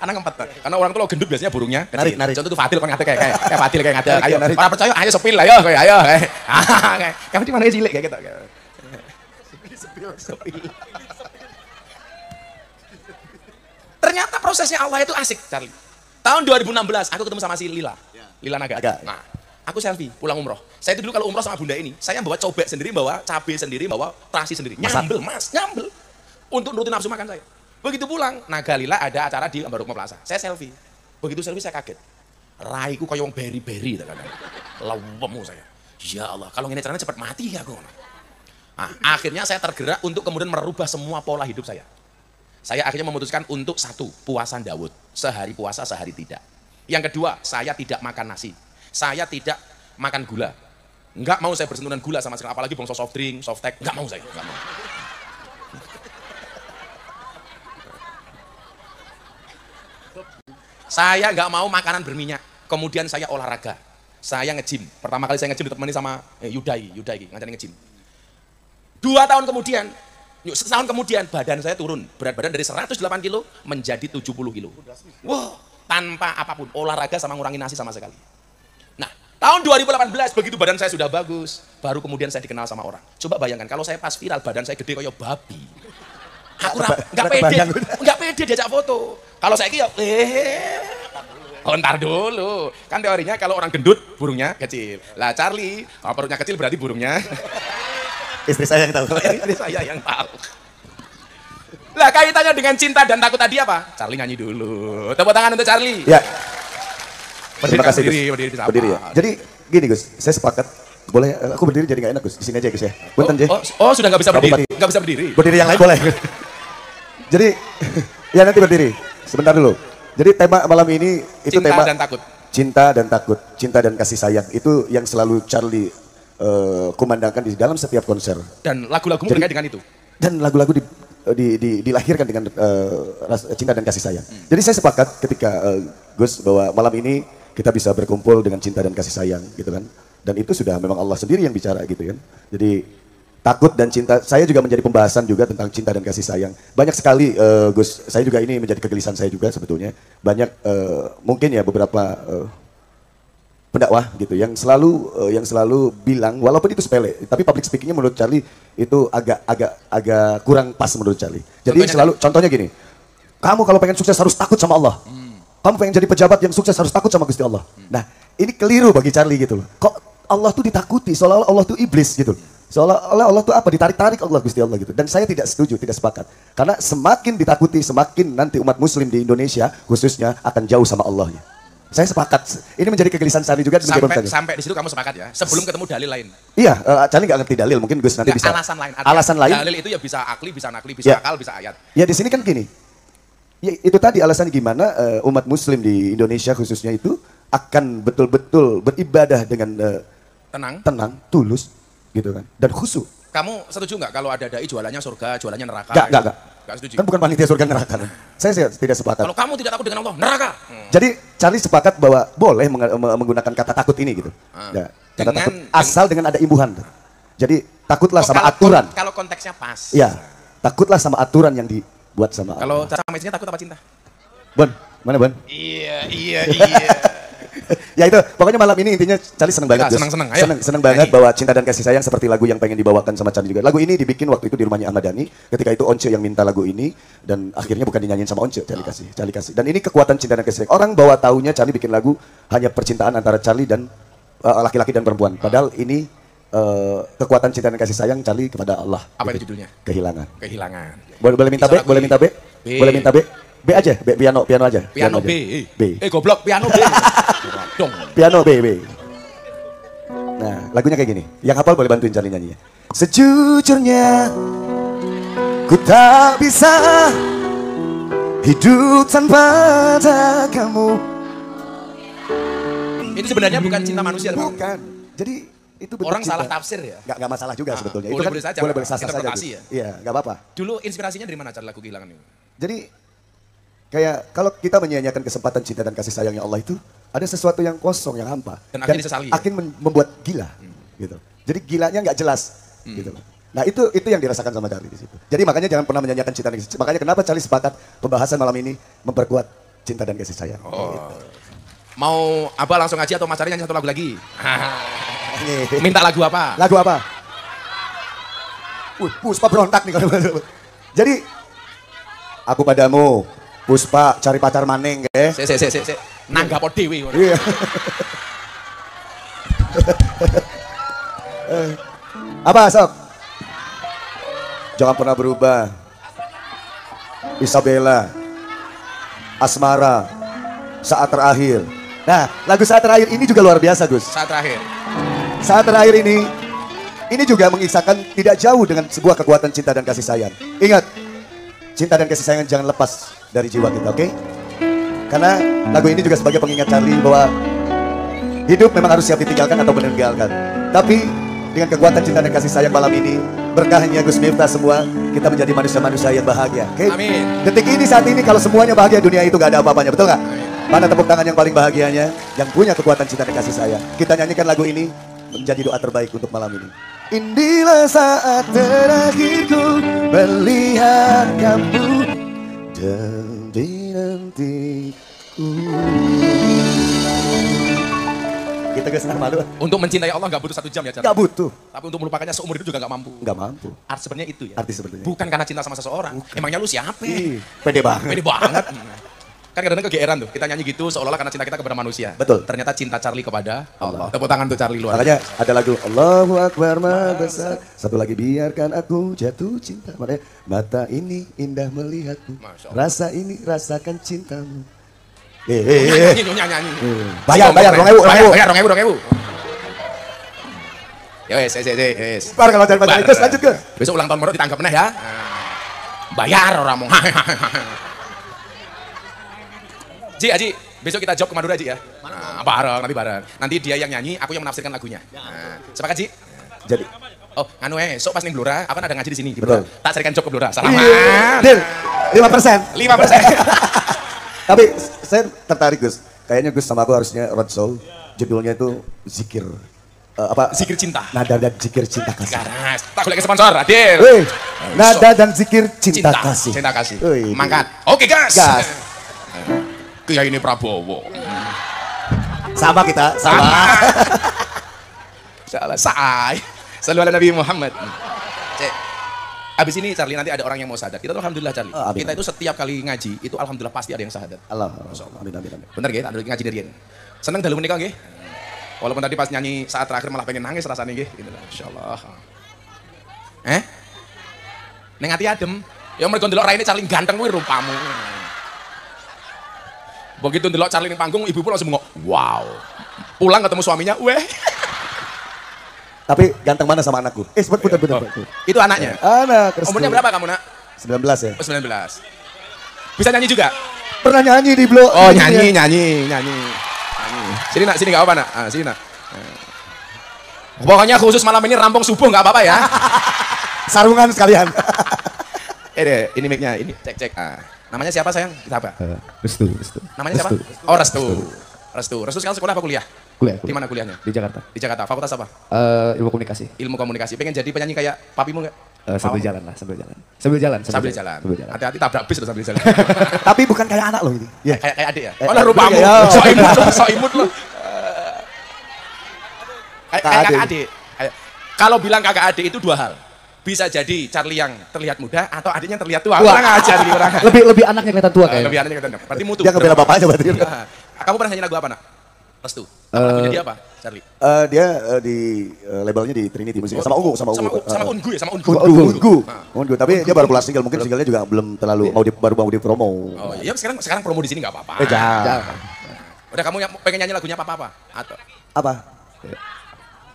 Anak ngempet. Karena orang tua gendut biasanya burungnya kecil. Narik. Contoh itu Fadil kan ngate kayak Fadil kayak ngate. Ayo, narik. para percaya ayo sepil lah, ayo. Kayak kamu di mana cilik kayak gitu. Sepil. Ternyata prosesnya Allah itu asik, Charlie. Tahun 2016 aku ketemu sama si Lila. Lila Naga. Nah, aku selfie pulang umroh. Saya itu dulu kalau umroh sama Bunda ini, saya bawa cobek sendiri, bawa cabai sendiri, bawa terasi sendiri. Nyambel, Mas, nyambel. Untuk nurutin nafsu makan saya. Begitu pulang, Naga Lila ada acara di Ambarukmo Plaza. Saya selfie. Begitu selfie saya kaget. Raiku kayak wong beri-beri lawemu saya. Ya Allah, kalau ini caranya cepat mati ya aku. Nah, akhirnya saya tergerak untuk kemudian merubah semua pola hidup saya. Saya akhirnya memutuskan untuk 1, puasa Daud. Sehari puasa, sehari tidak. Yang kedua, saya tidak makan nasi. Saya tidak makan gula. Enggak mau saya bersentuhan gula sama sekali. Apalagi bongso soft drink, soft tech. Enggak mau saya. Enggak mau. Saya nggak mau makanan berminyak. Kemudian saya olahraga. Saya nge-gym. Pertama kali saya nge-gym ditemani sama Yudai ngajarin nge-gym. 2 tahun kemudian, setahun kemudian badan saya turun. Berat badan dari 108 kilo menjadi 70 kilo. Wah, tanpa apapun. Olahraga sama ngurangi nasi sama sekali. Nah, tahun 2018 begitu badan saya sudah bagus. Baru kemudian saya dikenal sama orang. Coba bayangkan kalau saya pas viral badan saya gede kayak babi. Aku nggak pede diajak foto. Kalau saya kira, ntar dulu. Kan teorinya kalau orang gendut, burungnya kecil. Lah Charlie, kalau perutnya kecil berarti burungnya. Istri saya yang tahu. Istri saya yang tahu. Lah kaitannya dengan cinta dan takut tadi apa? Charlie nyanyi dulu. Tepuk tangan untuk Charlie. Ya. Terima kasih Gus. Berdiri ya. Jadi gini Gus, saya sepakat. Boleh, aku berdiri jadi nggak enak Gus. Di sini aja Gus ya. Punten Je. Oh, sudah nggak bisa berdiri. Nggak bisa berdiri. Berdiri yang lain boleh. Jadi ya nanti berdiri. Sebentar dulu. Jadi tema malam ini itu cinta tema dan takut. Cinta dan takut, cinta dan kasih sayang. Itu yang selalu Charlie kumandangkan di dalam setiap konser. Dan lagu-lagumu terkait dengan itu. Dan lagu-lagu dilahirkan dengan cinta dan kasih sayang. Jadi saya sepakat ketika Gus bahwa malam ini kita bisa berkumpul dengan cinta dan kasih sayang gitu kan. Dan itu sudah memang Allah sendiri yang bicara gitu kan. Jadi takut dan cinta, saya juga menjadi pembahasan juga tentang cinta dan kasih sayang. Banyak sekali Gus, saya juga ini menjadi kegelisahan saya juga sebetulnya. Banyak mungkin ya beberapa pendakwah gitu yang selalu bilang walaupun itu sepele, tapi public speakingnya menurut Charlie itu agak kurang pas menurut Charlie. Jadi contohnya gini, kamu kalau pengen sukses harus takut sama Allah. Kamu pengen jadi pejabat yang sukses harus takut sama Gusti Allah. Nah ini keliru bagi Charlie gitu loh. Kok Allah tuh ditakuti, seolah-olah Allah tuh iblis gitu. Seolah-olah Allah tuh apa, ditarik-tarik Allah, Gusti Allah gitu. Dan saya tidak setuju, tidak sepakat. Karena semakin ditakuti, semakin nanti umat muslim di Indonesia khususnya akan jauh sama Allahnya. Saya sepakat. Ini menjadi kegelisahan Cali juga. Sampai di situ kamu sepakat ya? Sebelum ketemu dalil lain. Iya, Cali nggak ngerti dalil, mungkin Gus nanti bisa. Alasan lain. Alasan lain. Dalil itu ya bisa akli, bisa nakli, bisa akal, bisa ayat. Ya di sini kan gini. Ya, itu tadi alasannya gimana umat muslim di Indonesia khususnya itu akan betul-betul beribadah dengan tenang, tulus gitu kan, dan khusyuk. Kamu setuju nggak kalau ada dai jualannya surga, jualannya neraka? Nggak setuju. Kan bukan panitia surga neraka. Saya tidak sepakat. Kalau kamu tidak takut dengan Allah, neraka. Jadi Charlie sepakat bahwa boleh menggunakan kata takut ini gitu. Ya, kata takut asal dengan ada imbuhan. Jadi takutlah sama aturan. Kalau konteksnya pas. Ya, takutlah sama aturan yang dibuat sama Allah. Allah. Kalau sama istrinya takut apa cinta? Bon, mana Bon? Iya. Ya itu, pokoknya malam ini intinya Charlie seneng banget. Seneng banget bahwa cinta dan kasih sayang seperti lagu yang pengen dibawakan sama Charlie juga. Lagu ini dibikin waktu itu di rumahnya Ahmad Dhani. Ketika itu Once yang minta lagu ini dan akhirnya bukan dinyanyiin sama Once, Charlie kasih. Dan ini kekuatan cinta dan kasih sayang. Orang bawa taunya Charlie bikin lagu hanya percintaan antara Charlie dan laki-laki dan perempuan. Padahal ini kekuatan cinta dan kasih sayang Charlie kepada Allah. Apa itu judulnya? Kehilangan. Boleh minta B? Boleh minta B? Boleh minta B? B aja, piano aja. Piano B. Goblok, piano B. Dong. Piano B. Nah, lagunya kayak gini. Yang hafal boleh bantuin Charlie nyanyinya. Sejujurnya ku tak bisa hidup tanpa ada kamu. Ini sebenarnya bukan cinta manusia, bukan. Jadi itu bentuk orang cinta. salah tafsir ya? Nggak masalah juga sebetulnya. Boleh, itu kan boleh saja. Boleh sah saja. Ya? Iya, nggak apa-apa. Dulu inspirasinya dari mana Charlie lagu Kehilangan ini? Jadi kayak kalau kita menyia-nyiakan kesempatan cinta dan kasih sayangnya Allah itu ada sesuatu yang kosong, yang hampa. Dan akhirnya disesali. Akhirnya membuat gila, gitu. Jadi gilanya nggak jelas, gitu. Nah itu yang dirasakan sama Charlie di situ. Jadi makanya jangan pernah menyanyiakan cinta dan kasih sayang. Makanya kenapa Charlie sepakat pembahasan malam ini memperkuat cinta dan kasih sayang. Oh. Gitu. Mau apa langsung ngaji atau Mas Charlie nyanyi satu lagu lagi? Minta lagu apa? Lagu apa? Puspa berontak nih kalau. Jadi aku padamu, Puspa cari pacar maning, ya. Nanggapo dewi. Iya. Apa sok? Jangan pernah berubah. Isabella, Asmara, Saat Terakhir. Nah, lagu Saat Terakhir ini juga luar biasa, Gus. Saat terakhir ini juga mengisahkan tidak jauh dengan sebuah kekuatan cinta dan kasih sayang. Ingat, cinta dan kasih sayang jangan lepas dari jiwa kita, oke? Karena lagu ini juga sebagai pengingat Charlie bahwa hidup memang harus siap ditinggalkan atau meninggalkan. Tapi dengan kekuatan cinta dan kasih sayang malam ini, berkahnya Gus Miftah semua, kita menjadi manusia-manusia yang bahagia. Oke? Amin. Detik ini, saat ini, kalau semuanya bahagia, dunia itu gak ada apa-apanya, betul gak? Mana tepuk tangan yang paling bahagianya, yang punya kekuatan cinta dan kasih sayang. Kita nyanyikan lagu ini, menjadi doa terbaik untuk malam ini. Inilah saat terakhirku melihat kamu dan dinantiku. Kita gak senang malu. Untuk mencintai Allah gak butuh 1 jam ya, Charlie? Gak butuh. Tapi untuk melupakannya seumur hidup juga gak mampu. Gak mampu. Arti sebenarnya itu ya? Arti sebenarnya. Bukan karena cinta sama seseorang. Bukan. Emangnya lu siapa? Pede banget. Pede banget. Kan kadang-kadang kegeeran tuh, kita nyanyi gitu seolah-olah karena cinta kita kepada manusia. Betul. Ternyata cinta Charlie kepada Allah. Tepuk tangan tuh Charlie luar. Makanya ada lagu Allahu Akbar Maha Besar. Satu lagi biarkan aku jatuh cinta. Makanya mata ini indah melihatmu. Rasa ini rasakan cintamu. Nyanyi. Bayar 2.000. Ya wes. Par kalau cari pacar Gus, lanjut Gus. Besok ulang tahun Moro ditangkap meneh ya. Bayar orang mau. Ji, besok kita job ke Madura Ji ya. Bareng. Nanti dia yang nyanyi, aku yang menafsirkan lagunya. Nah, sepakat Ji? Jadi, anu sok pas ning Blora, apa ada ngaji di sini di Betul. Blora. Tak carikan job ke Blora. Selamat. Deal. 5%. 5%. Tapi saya tertarik Gus. Kayaknya Gus sama aku harusnya roadshow. Judulnya itu zikir. Zikir cinta. Nada dan zikir cinta kasih. Garas. Tak boleh ke sponsor, Adil. Nada dan zikir cinta kasih. Cinta kasih. Mangkat. Oke, gas. Kiai ini Prabowo. Sama kita, sama. Salah. Selalu ala Nabi Muhammad. Abis ini Charlie nanti ada orang yang mau syahadat. Kita tuh alhamdulillah Charlie. Kita itu setiap kali ngaji itu alhamdulillah pasti ada yang syahadat. Allah. Amin. Bener nggih? Tak lagi ngaji dari. Seneng dalu menika nggih? Walaupun tadi pas nyanyi saat terakhir malah pengen nangis rasanya gitu. Insyaallah. Neng hati adem. Ya mereka ndelok raine Charlie ganteng kuwi rupamu. Begitu ndelok Charlie ning panggung, ibu pun langsung ngomong, "Wow." Pulang ketemu suaminya, "Weh." Tapi ganteng mana sama anakku? Betul. Itu anaknya. Anak. Umurnya berapa kamu, Nak? 19 ya. 19. Bisa nyanyi juga? Pernah nyanyi di blog. Oh, nyanyi. Sini Nak, sini enggak apa-apa, Nak. Sini Nak. Pokoknya khusus malam ini rampung subuh enggak apa-apa ya. Sarungan sekalian. Ini mic-nya, ini cek. Namanya siapa sayang? Kita apa? Restu. Namanya siapa? Oh, Restu. Restu sekarang sekolah apa kuliah? Kuliah. Di mana kuliahnya? Di Jakarta. Di Jakarta. Fakultas apa? Ilmu komunikasi. Ilmu komunikasi. Pengen jadi penyanyi kayak papimu enggak? Sambil jalan. Sambil jalan. Hati-hati tabrak bis loh sambil jalan. Tapi bukan kayak anak loh ini. Ya. Kayak adik ya? Oh lah rupamu. So imut loh. Kayak adik. Kalau bilang kakak adik itu dua hal. Bisa jadi Charlie yang terlihat muda atau adiknya yang terlihat tua. Kurang ajar nih orang. Lebih anaknya kelihatan tua kayaknya. Lebih anaknya kelihatan. Berarti mutu. Dia ngebela bapaknya berarti. Kamu pernah nyanyi lagu apa, Nak? Restu. Lagunya dia apa, Charlie? Dia di labelnya di Trinity Musik sama Ungu. Sama Ungu ya, sama Ungu. Ungu. Tapi dia baru keluar single, mungkin singlenya juga belum terlalu baru mau di promo. Oh iya, sekarang promo di sini nggak apa-apa. Jangan. Udah kamu yang pengen nyanyi lagunya apa-apa? Atau Apa?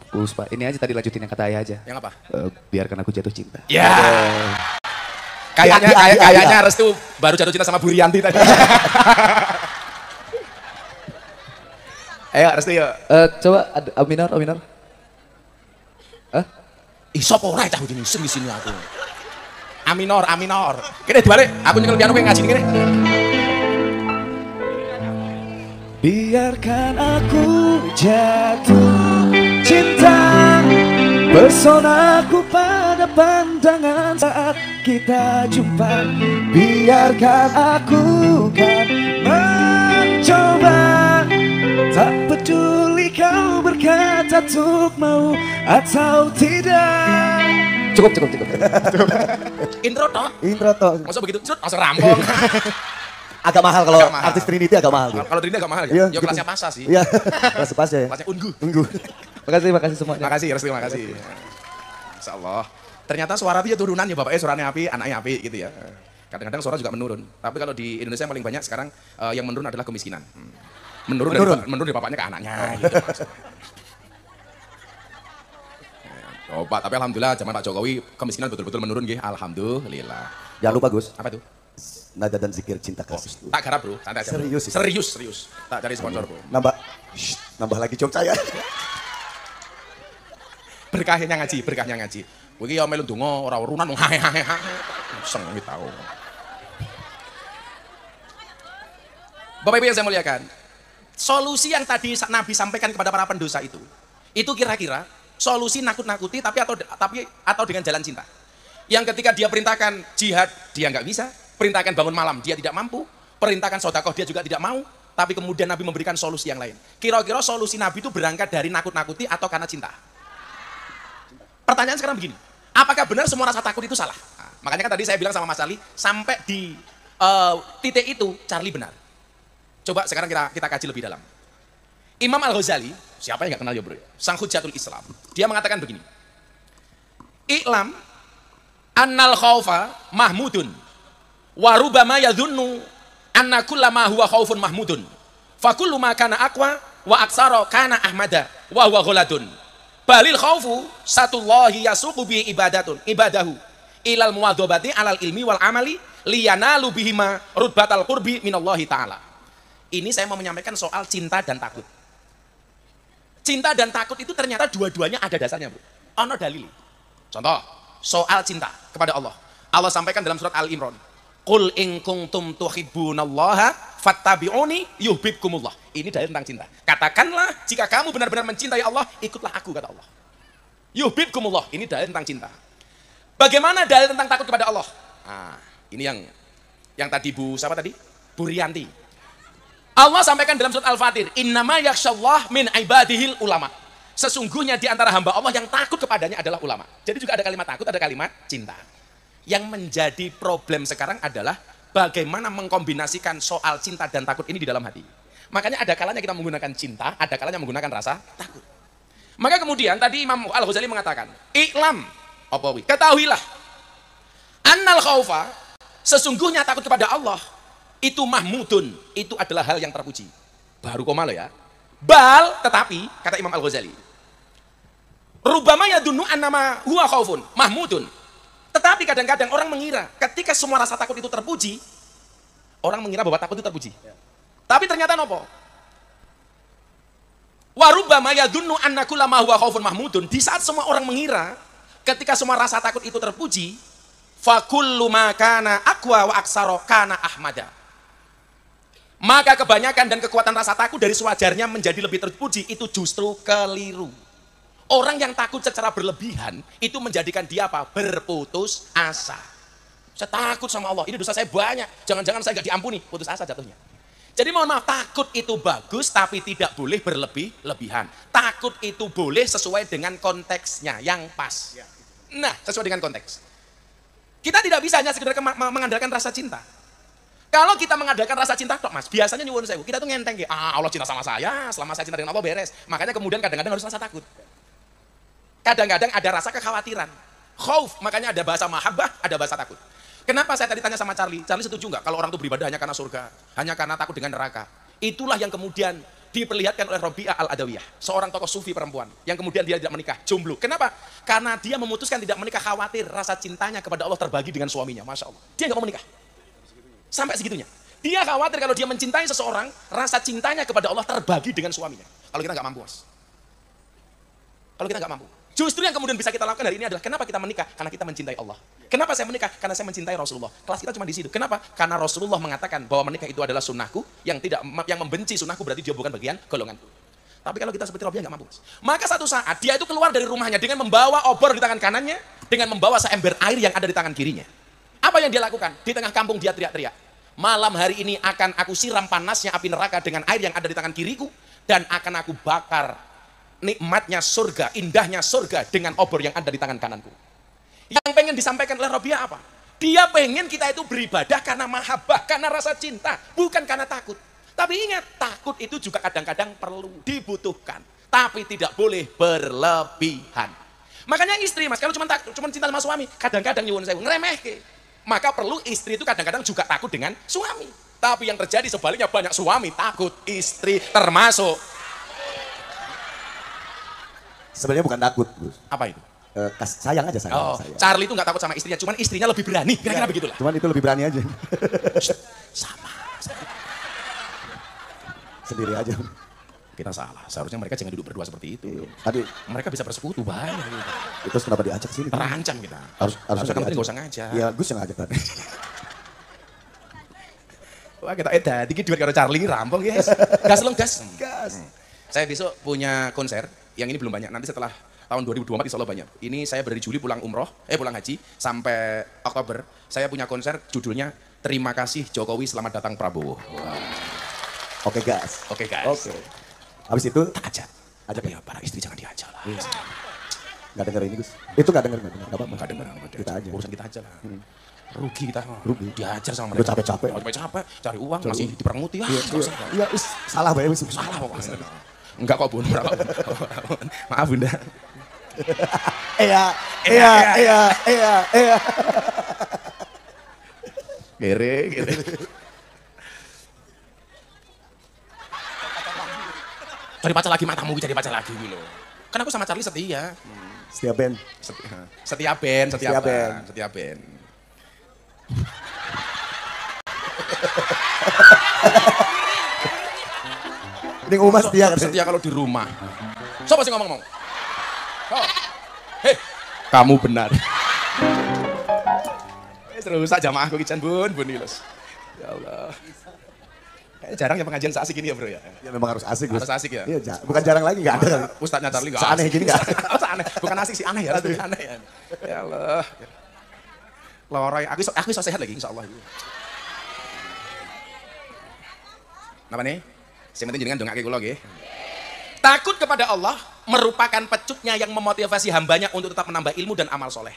Puspa, ini aja tadi lanjutin yang kata ayah aja. yang apa? Biarkan aku jatuh cinta. Ya. Kayaknya Restu baru jatuh cinta sama Bu Rianti tadi. Ayo Restu yuk. Coba A minor. Sopo ora cah iki sing di sini aku. A minor. Kene dibalik, aku nyekel piano kowe ngaji kene. Biarkan aku jatuh cinta, personaku pada pandangan saat kita jumpa. Biarkan aku kan mencoba, tak peduli kau berkata untuk mau atau tidak. Cukup. Intro toh. Masa begitu? Langsung rampung. Agak mahal kalau artis Trinity agak mahal. Kalau Trinity agak mahal ya? Iya, Ya kelasnya Pasa sih. Iya, kelas pas ya. Kelasnya Ungu. Makasih semuanya. Makasih Restu, makasih. Insyaallah. Ternyata suara dia turunan ya bapaknya suaranya api, anaknya api gitu ya. Kadang-kadang suara juga menurun. Tapi kalau di Indonesia yang paling banyak sekarang yang menurun adalah kemiskinan. Menurun dari bapaknya ke anaknya gitu. Oh Pak, tapi alhamdulillah zaman Pak Jokowi kemiskinan betul-betul menurun nggih. Alhamdulillah. Jangan lupa Gus, Apa itu? nada dan zikir cinta kasih. Tak garap bro, santai aja. Serius itu? Serius. Tak cari sponsor bro. Nambah lagi joke saya. Berkahnya ngaji. Kowe ya melu donga ora urunan hae. Seng iki tau. Bapak Ibu yang saya muliakan, solusi yang tadi Nabi sampaikan kepada para pendosa itu kira-kira solusi nakut-nakuti atau dengan jalan cinta. Yang ketika dia perintahkan jihad, dia nggak bisa. Perintahkan bangun malam, dia tidak mampu. Perintahkan sedekah, dia juga tidak mau. Tapi kemudian Nabi memberikan solusi yang lain. Kira-kira solusi Nabi itu berangkat dari nakut-nakuti atau karena cinta? Pertanyaan sekarang begini, apakah benar semua rasa takut itu salah? Nah, makanya kan tadi saya bilang sama Mas Ali, sampai di titik itu Charlie benar. Coba sekarang kita kaji lebih dalam. Imam Al-Ghazali, siapa yang nggak kenal ya bro? Sang Hujjatul Islam. Dia mengatakan begini, I'lam annal khaufa mahmudun wa rubama yadhunnu anna kullama huwa khaufun mahmudun fa kullu ma kana aqwa wa aksara kana ahmada wa huwa ghaladun balil khaufu satullahi yasuqu bi ibadahu ilal muwadhabati alal ilmi wal amali liyanalu bihima rutbatal qurbi minallahi ta'ala. Ini saya mau menyampaikan soal cinta dan takut. Cinta dan takut itu ternyata dua-duanya ada dasarnya bro. Ono dalili. Contoh soal cinta kepada Allah. Allah sampaikan dalam surat Al-Imran, Qul in kuntum tuhibbunallaha fattabi'uni yuhibbukumullah. Ini dalil tentang cinta. Katakanlah jika kamu benar-benar mencintai Allah, ikutlah aku kata Allah. Yuhibbukumullah. Ini dalil tentang cinta. Bagaimana dalil tentang takut kepada Allah? Nah, ini yang tadi siapa tadi? Bu Rianti. Allah sampaikan dalam surat Al-Fatir, innama yakhsyallah min ibadihil ulama. Sesungguhnya di antara hamba Allah yang takut kepadanya adalah ulama. Jadi juga ada kalimat takut, ada kalimat cinta. Yang menjadi problem sekarang adalah bagaimana mengkombinasikan soal cinta dan takut ini di dalam hati. Makanya ada kalanya kita menggunakan cinta, ada kalanya menggunakan rasa takut. Maka kemudian tadi Imam Al-Ghazali mengatakan, "I'lam," apa wi? Ketahuilah, annal khaufa, sesungguhnya takut kepada Allah itu mahmudun, itu adalah hal yang terpuji. Baru koma lo ya. Bal, tetapi kata Imam Al-Ghazali, rubama yadunnu annama huwa khaufun mahmudun. Tetapi kadang-kadang orang mengira ketika semua rasa takut itu terpuji, orang mengira bahwa takut itu terpuji. Tapi ternyata nopo? Warubama yadunnu anna kullama huwa khaufun mahmudun. Di saat semua orang mengira ketika semua rasa takut itu terpuji, fa kullu ma kana aqwa wa aksara kana ahmada. Maka kebanyakan dan kekuatan rasa takut dari sewajarnya menjadi lebih terpuji itu justru keliru. Orang yang takut secara berlebihan itu menjadikan dia apa? Berputus asa. Saya takut sama Allah, ini dosa saya banyak, jangan-jangan saya nggak diampuni, putus asa jatuhnya. Jadi mohon maaf, takut itu bagus tapi tidak boleh berlebih-lebihan. Takut itu boleh sesuai dengan konteksnya yang pas. Nah, sesuai dengan konteks. Kita tidak bisa hanya sekedar mengandalkan rasa cinta. Kalau kita mengandalkan rasa cinta, tok mas, biasanya nyuwun sewu, kita tuh ngenteng, Allah cinta sama saya, selama saya cinta dengan Allah beres. Makanya kemudian kadang-kadang harus rasa takut. Kadang-kadang ada rasa kekhawatiran. Khauf, makanya ada bahasa mahabbah, ada bahasa takut. Kenapa saya tadi tanya sama Charlie? Charlie setuju nggak kalau orang itu beribadah hanya karena surga, hanya karena takut dengan neraka? Itulah yang kemudian diperlihatkan oleh Rabi'ah Al-Adawiyah, seorang tokoh sufi perempuan yang kemudian dia tidak menikah, jomblo. Kenapa? Karena dia memutuskan tidak menikah, khawatir rasa cintanya kepada Allah terbagi dengan suaminya. Masya Allah, dia nggak mau menikah. Sampai segitunya. Dia khawatir kalau dia mencintai seseorang, rasa cintanya kepada Allah terbagi dengan suaminya. Kalau kita nggak mampu, mas. Kalau kita nggak mampu. Justru yang kemudian bisa kita lakukan hari ini adalah kenapa kita menikah? Karena kita mencintai Allah. Kenapa saya menikah? Karena saya mencintai Rasulullah. Kelas kita cuma di situ. Kenapa? Karena Rasulullah mengatakan bahwa menikah itu adalah sunnahku, yang membenci sunnahku berarti dia bukan bagian golonganku. Tapi kalau kita seperti Rabi'ah nggak mampu. Maka satu saat dia itu keluar dari rumahnya dengan membawa obor di tangan kanannya, dengan membawa seember air yang ada di tangan kirinya. Apa yang dia lakukan? Di tengah kampung dia teriak-teriak. Malam hari ini akan aku siram panasnya api neraka dengan air yang ada di tangan kiriku, dan akan aku bakar nikmatnya surga, indahnya surga dengan obor yang ada di tangan kananku. Yang pengen disampaikan oleh Rabi'ah apa? Dia pengen kita itu beribadah karena mahabbah, karena rasa cinta, bukan karena takut. Tapi ingat, takut itu juga kadang-kadang perlu, dibutuhkan, tapi tidak boleh berlebihan. Makanya istri, mas, kalau cuma cinta sama suami, kadang-kadang nyuwun sewu ngeremehke. Maka perlu istri itu kadang-kadang juga takut dengan suami. Tapi yang terjadi sebaliknya, banyak suami takut istri termasuk. Sebenarnya bukan takut, Gus. Apa itu? Sayang aja, sayang. Oh, sayang. Charlie itu nggak takut sama istrinya, cuman istrinya lebih berani, kira-kira begitulah. Cuman itu lebih berani aja. Sama. Sendiri aja. Kita salah, seharusnya mereka jangan duduk berdua seperti itu. Tadi Mereka bisa bersekutu, bahaya. itu kenapa diajak sini? Terancam kita. Harusnya kamu diajak. nggak usah ngajak. Iya, Gus yang ngajak tadi. Wah, kita dikit duit karo Charlie rampung, guys. Gas long gas. Gas. Saya besok punya konser, yang ini belum banyak, nanti setelah tahun 2024 insya Allah banyak. Ini saya dari Juli pulang pulang haji, sampai Oktober, saya punya konser judulnya Terima Kasih Jokowi Selamat Datang Prabowo. Oke, gas. Oke guys. Oke. Habis itu Tak ajak. Ya para istri jangan diajak lah. nggak denger ini, Gus. Itu nggak denger, nggak apa-apa. Enggak dengar. Kita aja. Urusan kita aja lah. Rugi kita. Rugi. Diajar sama Udah mereka. capek-capek. Capek, cari uang, masih diperanguti. Iya, salah banget. Salah pokoknya. Enggak kok bun. Maaf bunda. Iya. Gere. Cari pacar lagi matamu, cari pacar lagi gitu. Kan aku sama Charlie setia. Setia band. Setia band. Ini Uma setia kan? Setia kalau di rumah. Siapa sih ngomong? Oh. Hei, kamu benar. Rusak jamaahku kican bun Nilos. Ya Allah. Kayaknya jarang ya pengajian seasik ini ya bro ya. Ya memang harus asik, Gus. Harus asik ya. Iya, bukan jarang lagi, nggak ada kali. Ustadznya Charlie nggak Seaneh asik. gini nggak? Aneh, bukan asik sih aneh ya. Aneh ya. Ya Allah. Loroy, aku iso sehat lagi insya Allah. Napa nih? Saya penting jenengan dongake kula nggih. Takut kepada Allah merupakan pecuknya yang memotivasi hambanya untuk tetap menambah ilmu dan amal soleh.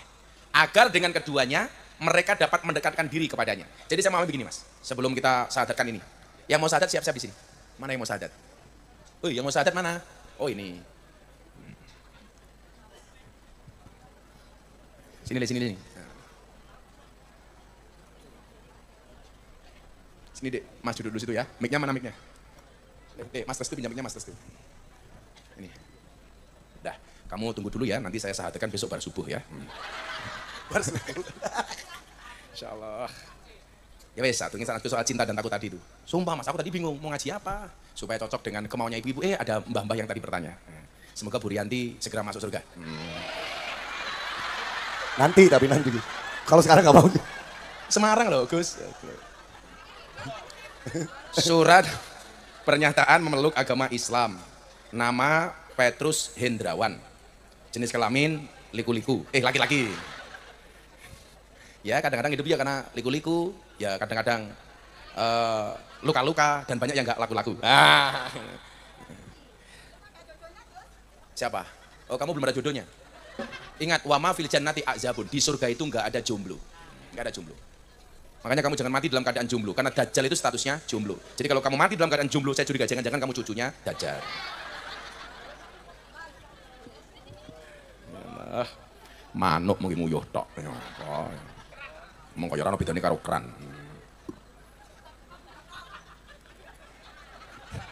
Agar dengan keduanya mereka dapat mendekatkan diri kepadanya. Jadi saya mau begini mas, sebelum kita syahadatkan ini. Yang mau syahadat siap-siap di sini. Mana yang mau syahadat? Oh yang mau syahadat mana? Oh ini. Sini, Le, sini. Sini, Dek. Mas duduk dulu situ ya. Mic-nya mana mic-nya? Dek, Mas Testu pinjam mic-nya Mas Testu. Ini. Dah, kamu tunggu dulu ya. Nanti saya sahatkan besok bar subuh ya. Bar subuh. Insyaallah. Ya wes, satu ingin soal cinta dan takut tadi itu. Sumpah Mas, aku tadi bingung mau ngaji apa supaya cocok dengan kemauannya ibu-ibu. Ada mbah-mbah yang tadi bertanya. Semoga Bu Rianti segera masuk surga. Nanti. Kalau sekarang nggak mau. Semarang loh, Gus. Surat pernyataan memeluk agama Islam. Nama Petrus Hendrawan. Jenis kelamin liku-liku. Laki-laki. Ya kadang-kadang hidup ya karena liku-liku. Ya kadang-kadang luka-luka dan banyak yang nggak laku-laku. Siapa? Oh kamu belum ada jodohnya? Ingat, wama fil jannati a'zabun. Di surga itu nggak ada jomblo. Nggak ada jomblo. Makanya kamu jangan mati dalam keadaan jomblo. Karena Dajjal itu statusnya jomblo. Jadi kalau kamu mati dalam keadaan jomblo, saya curiga jangan-jangan kamu cucunya Dajjal. Manuk mungkin nguyuh tok. Ngomong kaya ora bedane karo keran.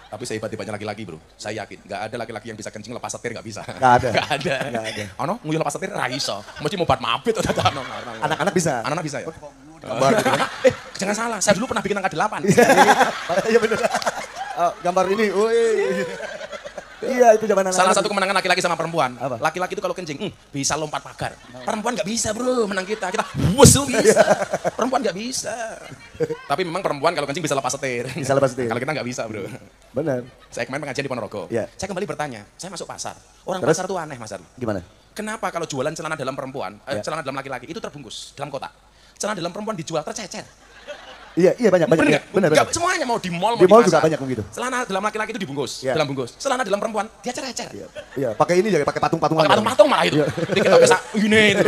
Tapi sehebat-hebatnya laki-laki bro, saya yakin nggak ada laki-laki yang bisa kencing lepas setir, nggak bisa. Nggak ada. Nggak ada. Nggak ada. Ono nguyuh lepas setir ra iso. Mesti mau bat mabit atau ono. Anak-anak bisa. Anak-anak bisa ya. Gambar gitu kan. Jangan salah, saya dulu pernah bikin angka 8. Iya benar. Gambar ini, woi. Iya itu zaman anak. Salah satu kemenangan laki-laki sama perempuan. Apa? Laki-laki itu kalau kencing bisa lompat pagar. Perempuan nggak bisa bro, menang kita. Kita wusu bisa. Perempuan nggak bisa. Tapi memang perempuan kalau kencing bisa lepas setir. Bisa lepas setir. Kalau kita nggak bisa bro. Benar. Saya kemarin pengajian di Ponorogo. Iya. Saya kembali bertanya, saya masuk pasar. Orang Terus? pasar tuh aneh Mas Arli. Gimana? Kenapa kalau jualan celana dalam perempuan, Ya. celana dalam laki-laki itu terbungkus dalam kotak. Celana dalam perempuan dijual tercecer. Iya banyak. Bener Iya, nggak? benar. Nggak, semuanya mau di mall, mau Di mall pasar. juga banyak begitu. Celana dalam laki-laki itu dibungkus, Ya. dalam bungkus. Celana dalam perempuan dia cecer. Iya, pakai ini juga, pakai patung-patungan. Pakai patung-patung malah itu. Iya. Jadi kita bisa gini itu.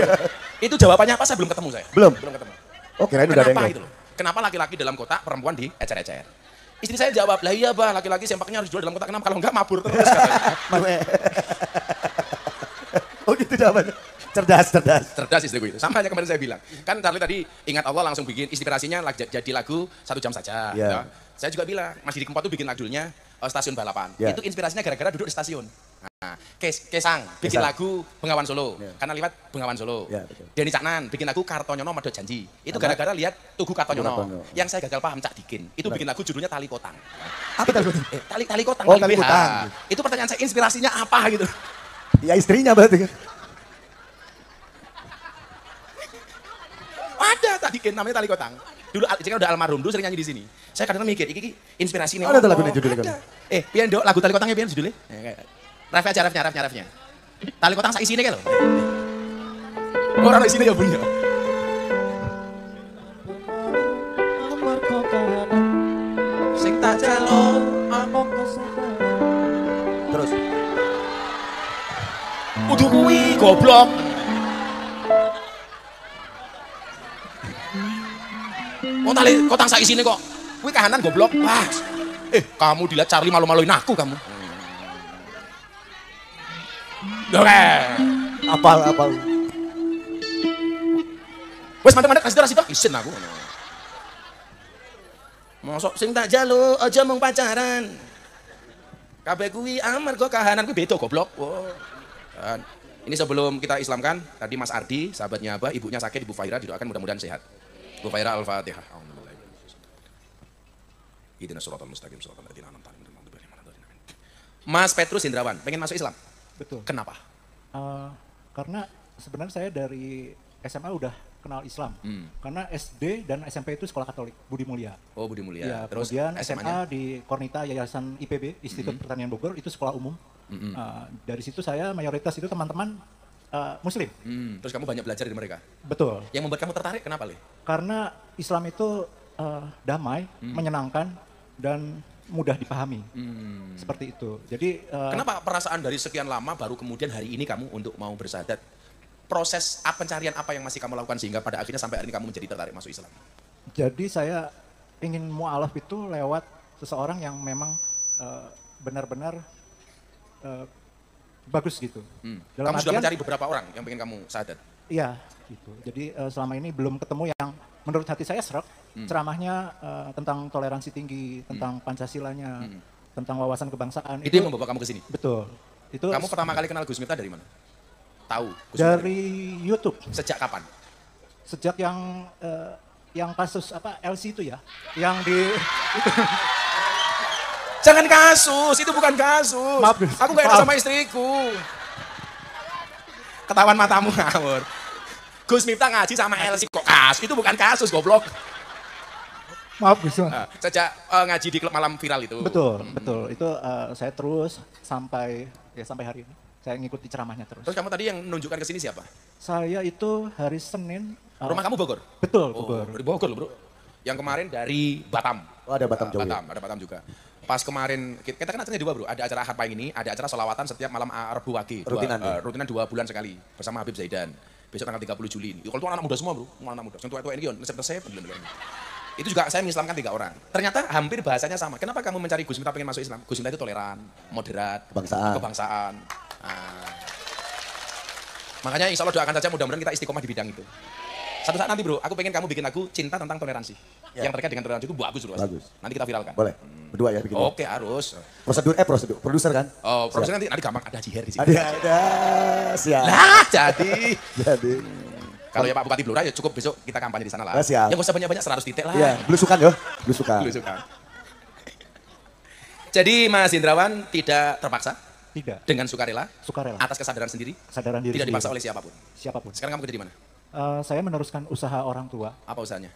Itu jawabannya apa? Saya belum ketemu saya. Belum? Belum ketemu. Oh kirain udah ada Kenapa yang itu loh? Kenapa laki-laki dalam kotak, perempuan di ecer-ecer? Istri saya jawab, lah iya bah, laki-laki sempaknya harus jual dalam kotak. Kenapa? Kalau enggak mabur terus katanya. Oh gitu jawabannya. Cerdas. Cerdas istriku itu. Sama aja kemarin saya bilang. Kan Charlie tadi ingat Allah langsung bikin inspirasinya jadi lagu 1 jam saja. Ya. Ya. Saya juga bilang, Mas Didi Kempot tuh bikin lagunya stasiun balapan. Ya. Itu inspirasinya gara-gara duduk di stasiun. Nah, Kesang bikin Kesang. lagu Bengawan Solo. Ya. Karena lewat Bengawan Solo. Ya, betul. Denny Caknan bikin lagu Kartonyono Medhot Janji. Itu Apa? gara-gara lihat Tugu Kartonyono. Kartonyono. Yang saya gagal paham Cak Dikin. Itu bikin lagu judulnya Tali Kotang. Apa tadi? Tali Kotang, Oh, Tali Tali BH. Kotang. Itu pertanyaan saya, inspirasinya apa gitu. Ya istrinya berarti kan. Ada Cak Dikin namanya Tali Kotang. Dulu jika udah almarhum dulu sering nyanyi di sini. Saya kadang mikir, iki inspirasi ini. Ada tuh lagunya judulnya kan? Pian dok, lagu Tali Kotangnya pian judulnya? Refnya. Tali Kotang sak isine kae lho. Ora isine ya punya. Sing tak jalo Terus. kudu kuwi goblok. Wong Tali Kotang sak isine kok. Kuwi kahanan goblok. Wah. Kamu dilihat Charlie malu-maluin aku kamu. Oke. Apal. Wes mandek-mandek kasih terus itu isin aku. Mosok sing tak jalo aja mung pacaran. Kabeh kuwi amarga kahanan kuwi beda goblok. Dan ini sebelum kita Islamkan, tadi Mas Ardi, sahabatnya Abah, ibunya sakit, Ibu Faira didoakan mudah-mudahan sehat. Bu Faira Al-Fatihah. Ihdinas siratal mustaqim siratal ladzina an'amta 'alaihim ghairil maghdubi 'alaihim waladdallin. Mas Petrus Hendrawan, pengen masuk Islam? Betul. Kenapa? Karena sebenarnya saya dari SMA udah kenal Islam. Karena SD dan SMP itu sekolah Katolik, Budi Mulia. Oh, Budi Mulia. Ya, Terus kemudian SMA-nya? SMA di Kornita Yayasan IPB, Institut Pertanian Bogor, itu sekolah umum. Dari situ saya mayoritas itu teman-teman Muslim. Terus kamu banyak belajar dari mereka. Betul. Yang membuat kamu tertarik kenapa, Le? Karena Islam itu damai, menyenangkan, dan mudah dipahami. Seperti itu. Jadi Kenapa perasaan dari sekian lama baru kemudian hari ini kamu untuk mau bersyahadat? Proses pencarian apa yang masih kamu lakukan sehingga pada akhirnya sampai hari ini kamu menjadi tertarik masuk Islam? Jadi saya ingin mu'alaf itu lewat seseorang yang memang benar-benar bagus gitu. Kamu sudah artian, mencari beberapa orang yang pengen kamu syahadat? Iya, gitu. Jadi selama ini belum ketemu yang menurut hati saya srek. Ceramahnya tentang toleransi tinggi, tentang Pancasilanya, tentang wawasan kebangsaan. Itu yang membawa kamu ke sini? Betul. Itu Kamu pertama kali kenal Gus Miftah dari mana? Tahu Gus Miftah dari YouTube. sejak kapan? Sejak yang kasus apa LC itu ya, yang di Jangan kasus, itu bukan kasus. Maaf, Gus. Aku gak enak Maaf. sama istriku. Ketahuan matamu ngawur. Gus Miftah ngaji sama LC kok kasus, itu bukan kasus goblok. maaf Gus. Sejak ngaji di klub malam viral itu. Betul, betul. Itu saya terus sampai hari ini. Saya ngikuti ceramahnya terus. Terus kamu tadi yang menunjukkan ke sini siapa? Saya itu hari Senin. Rumah kamu Bogor? Betul, Oh, Bogor. dari Bogor loh bro. Yang kemarin dari Batam. Oh, ada Batam jauh ya? Batam, ada Batam juga. Pas kemarin, kita kan acaranya dua bro, ada acara Ahad Pahing ini, ada acara solawatan setiap malam Rabu Wage. Rutinan ya? Rutinan 2 bulan sekali, bersama Habib Zaidan. Besok tanggal 30 Juli ini. Kalau itu anak muda semua bro, semua anak muda. Yang tua-tua ini, resep-resep, belum. Itu juga saya mengislamkan 3 orang. Ternyata hampir bahasanya sama. Kenapa kamu mencari Gus Miftah pengen masuk Islam? Gus Miftah itu toleran, moderat, kebangsaan. Makanya insya Allah doakan saja mudah-mudahan kita istiqomah di bidang itu. Satu saat nanti bro, aku pengen kamu bikin lagu cinta tentang toleransi. Ya. Yang terkait dengan toleransi itu bagus bro. Bagus. Nanti kita viralkan. Boleh. Berdua ya bikin. Oke harus. Prosedur, produser kan? Oh, produser nanti gampang ada Jiher di sini. Ada, siap. Nah, jadi Jadi, kalau ya Pak Bupati Blora ya cukup besok kita kampanye di sana lah. Ah, siap. Ya nggak usah banyak-banyak 100 titik lah. ya, belusukan ya, belusukan. Belusukan. Jadi Mas Indrawan tidak terpaksa Tidak, dengan sukarela sukarela. atas kesadaran sendiri, Kesadaran diri tidak dipaksa sendiri. oleh siapapun. Siapapun. Sekarang kamu kerja di mana? Saya meneruskan usaha orang tua, Apa usahanya?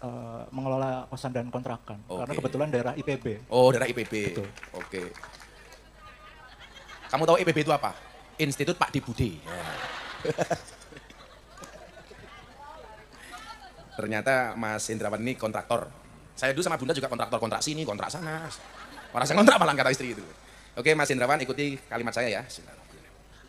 mengelola kosan dan kontrakan. Karena Oke. kebetulan daerah IPB. Oh, daerah IPB. Betul. Oke. Kamu tahu IPB itu apa? Institut Pak Dibude. Ya. Ternyata Mas Indrawan ini kontraktor. Saya dulu sama Bunda juga kontraktor, kontrak sini, kontrak sana. Orang saya kontrak malah kata istri itu. Oke, Mas Indrawan ikuti kalimat saya ya.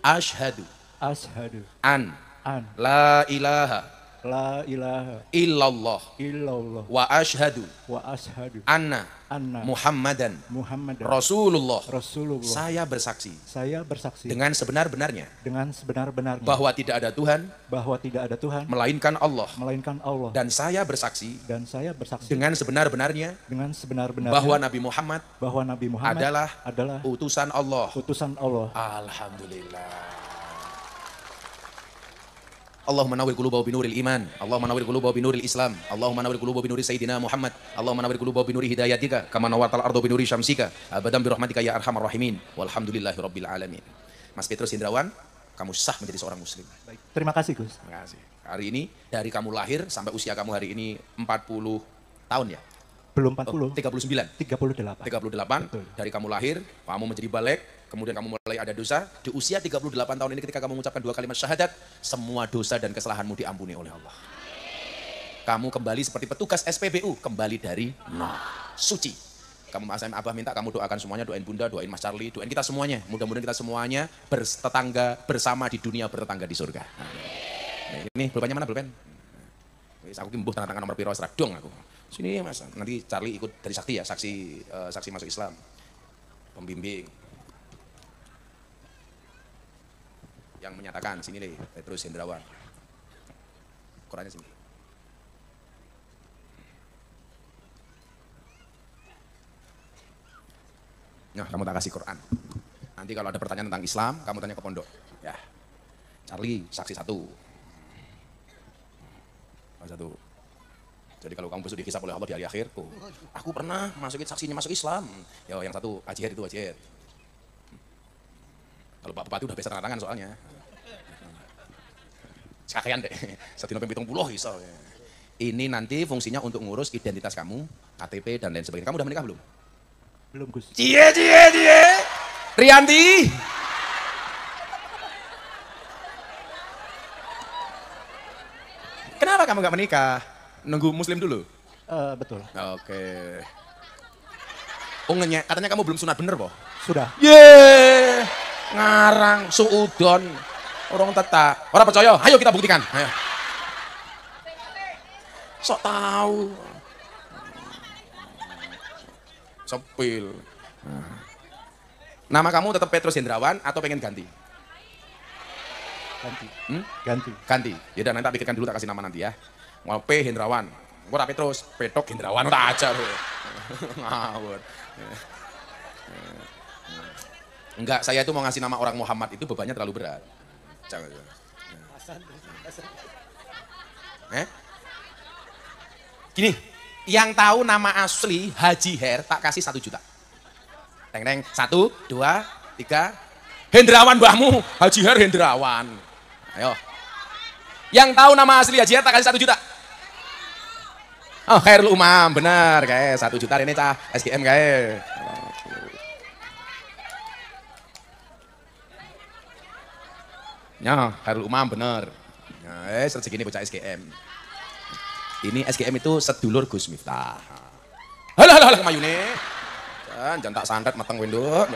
Asyhadu Asyhadu an an la ilaha la ilaha illallah illallah wa asyhadu wa asyhadu anna anna Muhammadan Muhammadan Rasulullah. Rasulullah. Saya bersaksi Saya bersaksi dengan sebenar-benarnya dengan sebenar-benarnya bahwa tidak ada Tuhan bahwa tidak ada Tuhan melainkan Allah, melainkan Allah, dan saya bersaksi dan saya bersaksi dengan sebenar-benarnya dengan sebenar-benarnya bahwa Nabi Muhammad bahwa Nabi Muhammad adalah utusan Allah. utusan Allah. Alhamdulillah. Allahumma nawwir qulubana binuril iman, Allahumma nawwir qulubana binuril Islam, Allahumma nawwir qulubana binuri Sayyidina Muhammad, Allahumma nawwir qulubana binuri hidayatika, kama nawwartal arda binuri syamsika, abadan bi rahmatika ya arhamar rahimin, walhamdulillahirabbil alamin. Mas Petrus Indrawan, kamu sah menjadi seorang muslim. Baik. Terima kasih Gus. Terima kasih. Hari ini dari kamu lahir sampai usia kamu hari ini 40 tahun ya? Belum Oh, 40, 39. 38. 38, Betul. dari kamu lahir, kamu menjadi balik, kemudian kamu mulai ada dosa, di usia 38 tahun ini ketika kamu mengucapkan 2 kalimat syahadat, semua dosa dan kesalahanmu diampuni oleh Allah. Kamu kembali seperti petugas SPBU, kembali dari nol, suci. Kamu Mas Abah minta kamu doakan semuanya, doain Bunda, doain Mas Charlie, doain kita semuanya. Mudah-mudahan kita semuanya bertetangga bersama di dunia, bertetangga di surga. Nah, ini pulpennya mana pulpen? Wis aku kimbuh tanda tangan nomor piro wis radong aku. Sini Mas, nanti Charlie ikut dari Sakti ya, saksi masuk Islam. Pembimbing. Yang menyatakan sini deh, Petrus Indrawan. Qurannya sini. Nah, kamu tak kasih Quran. Nanti kalau ada pertanyaan tentang Islam, kamu tanya ke pondok. Ya. Charlie, saksi satu. Satu. Jadi kalau kamu besok dihisap oleh Allah di hari akhir, oh, aku pernah masukin saksinya masuk Islam. Ya, yang satu Ajiher itu Ajiher. Kalau Pak Bupati udah biasa tanda tangan soalnya. Sekakean deh, 170 iso. Ini nanti fungsinya untuk ngurus identitas kamu, KTP dan lain sebagainya. Kamu udah menikah belum? Belum Gus. Cie. Rianti. Kenapa kamu gak menikah? Nunggu muslim dulu? Betul. Oke. Oh ngenyek, katanya kamu belum sunat bener boh? Sudah. Yeay, ngarang, suudon, orang tetak. Orang percaya, ayo kita buktikan. Ayo. Sok tahu. Sepil. Nama kamu tetap Petrus Indrawan atau pengen ganti? Ganti. Hmm? Ganti. Ganti. Ya udah nanti tak pikirkan dulu, tak kasih nama nanti ya. Mau P Hendrawan. Gue rapi terus, Petok Hendrawan udah aja lu. Ngawur. Enggak, saya itu mau ngasih nama orang Muhammad itu bebannya terlalu berat. Jangan. Gini, yang tahu nama asli Haji Her tak kasih 1 juta. Teng teng, 1, 2, 3. Hendrawan mbahmu, Haji Her Hendrawan. Ayo. Yang tahu nama asli Haji Her tak kasih 1 juta. Oh, Khairul Umam, benar, kayak 1 juta ini cah SGM kayak. Ya, Khairul Umam benar. Ya, segini bocah SGM. Ini SGM itu sedulur Gus Miftah. Halo kemayune. Jangan tak santet mateng wendo.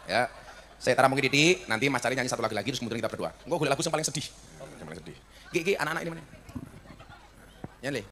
Ya. Saya taruh mungkin Didi, nanti Mas Cari nyanyi 1 lagu lagi terus kemudian kita berdua. Enggak, gue lagu yang paling sedih. Yang paling sedih. Gigi anak-anak ini mana? Ya, Le.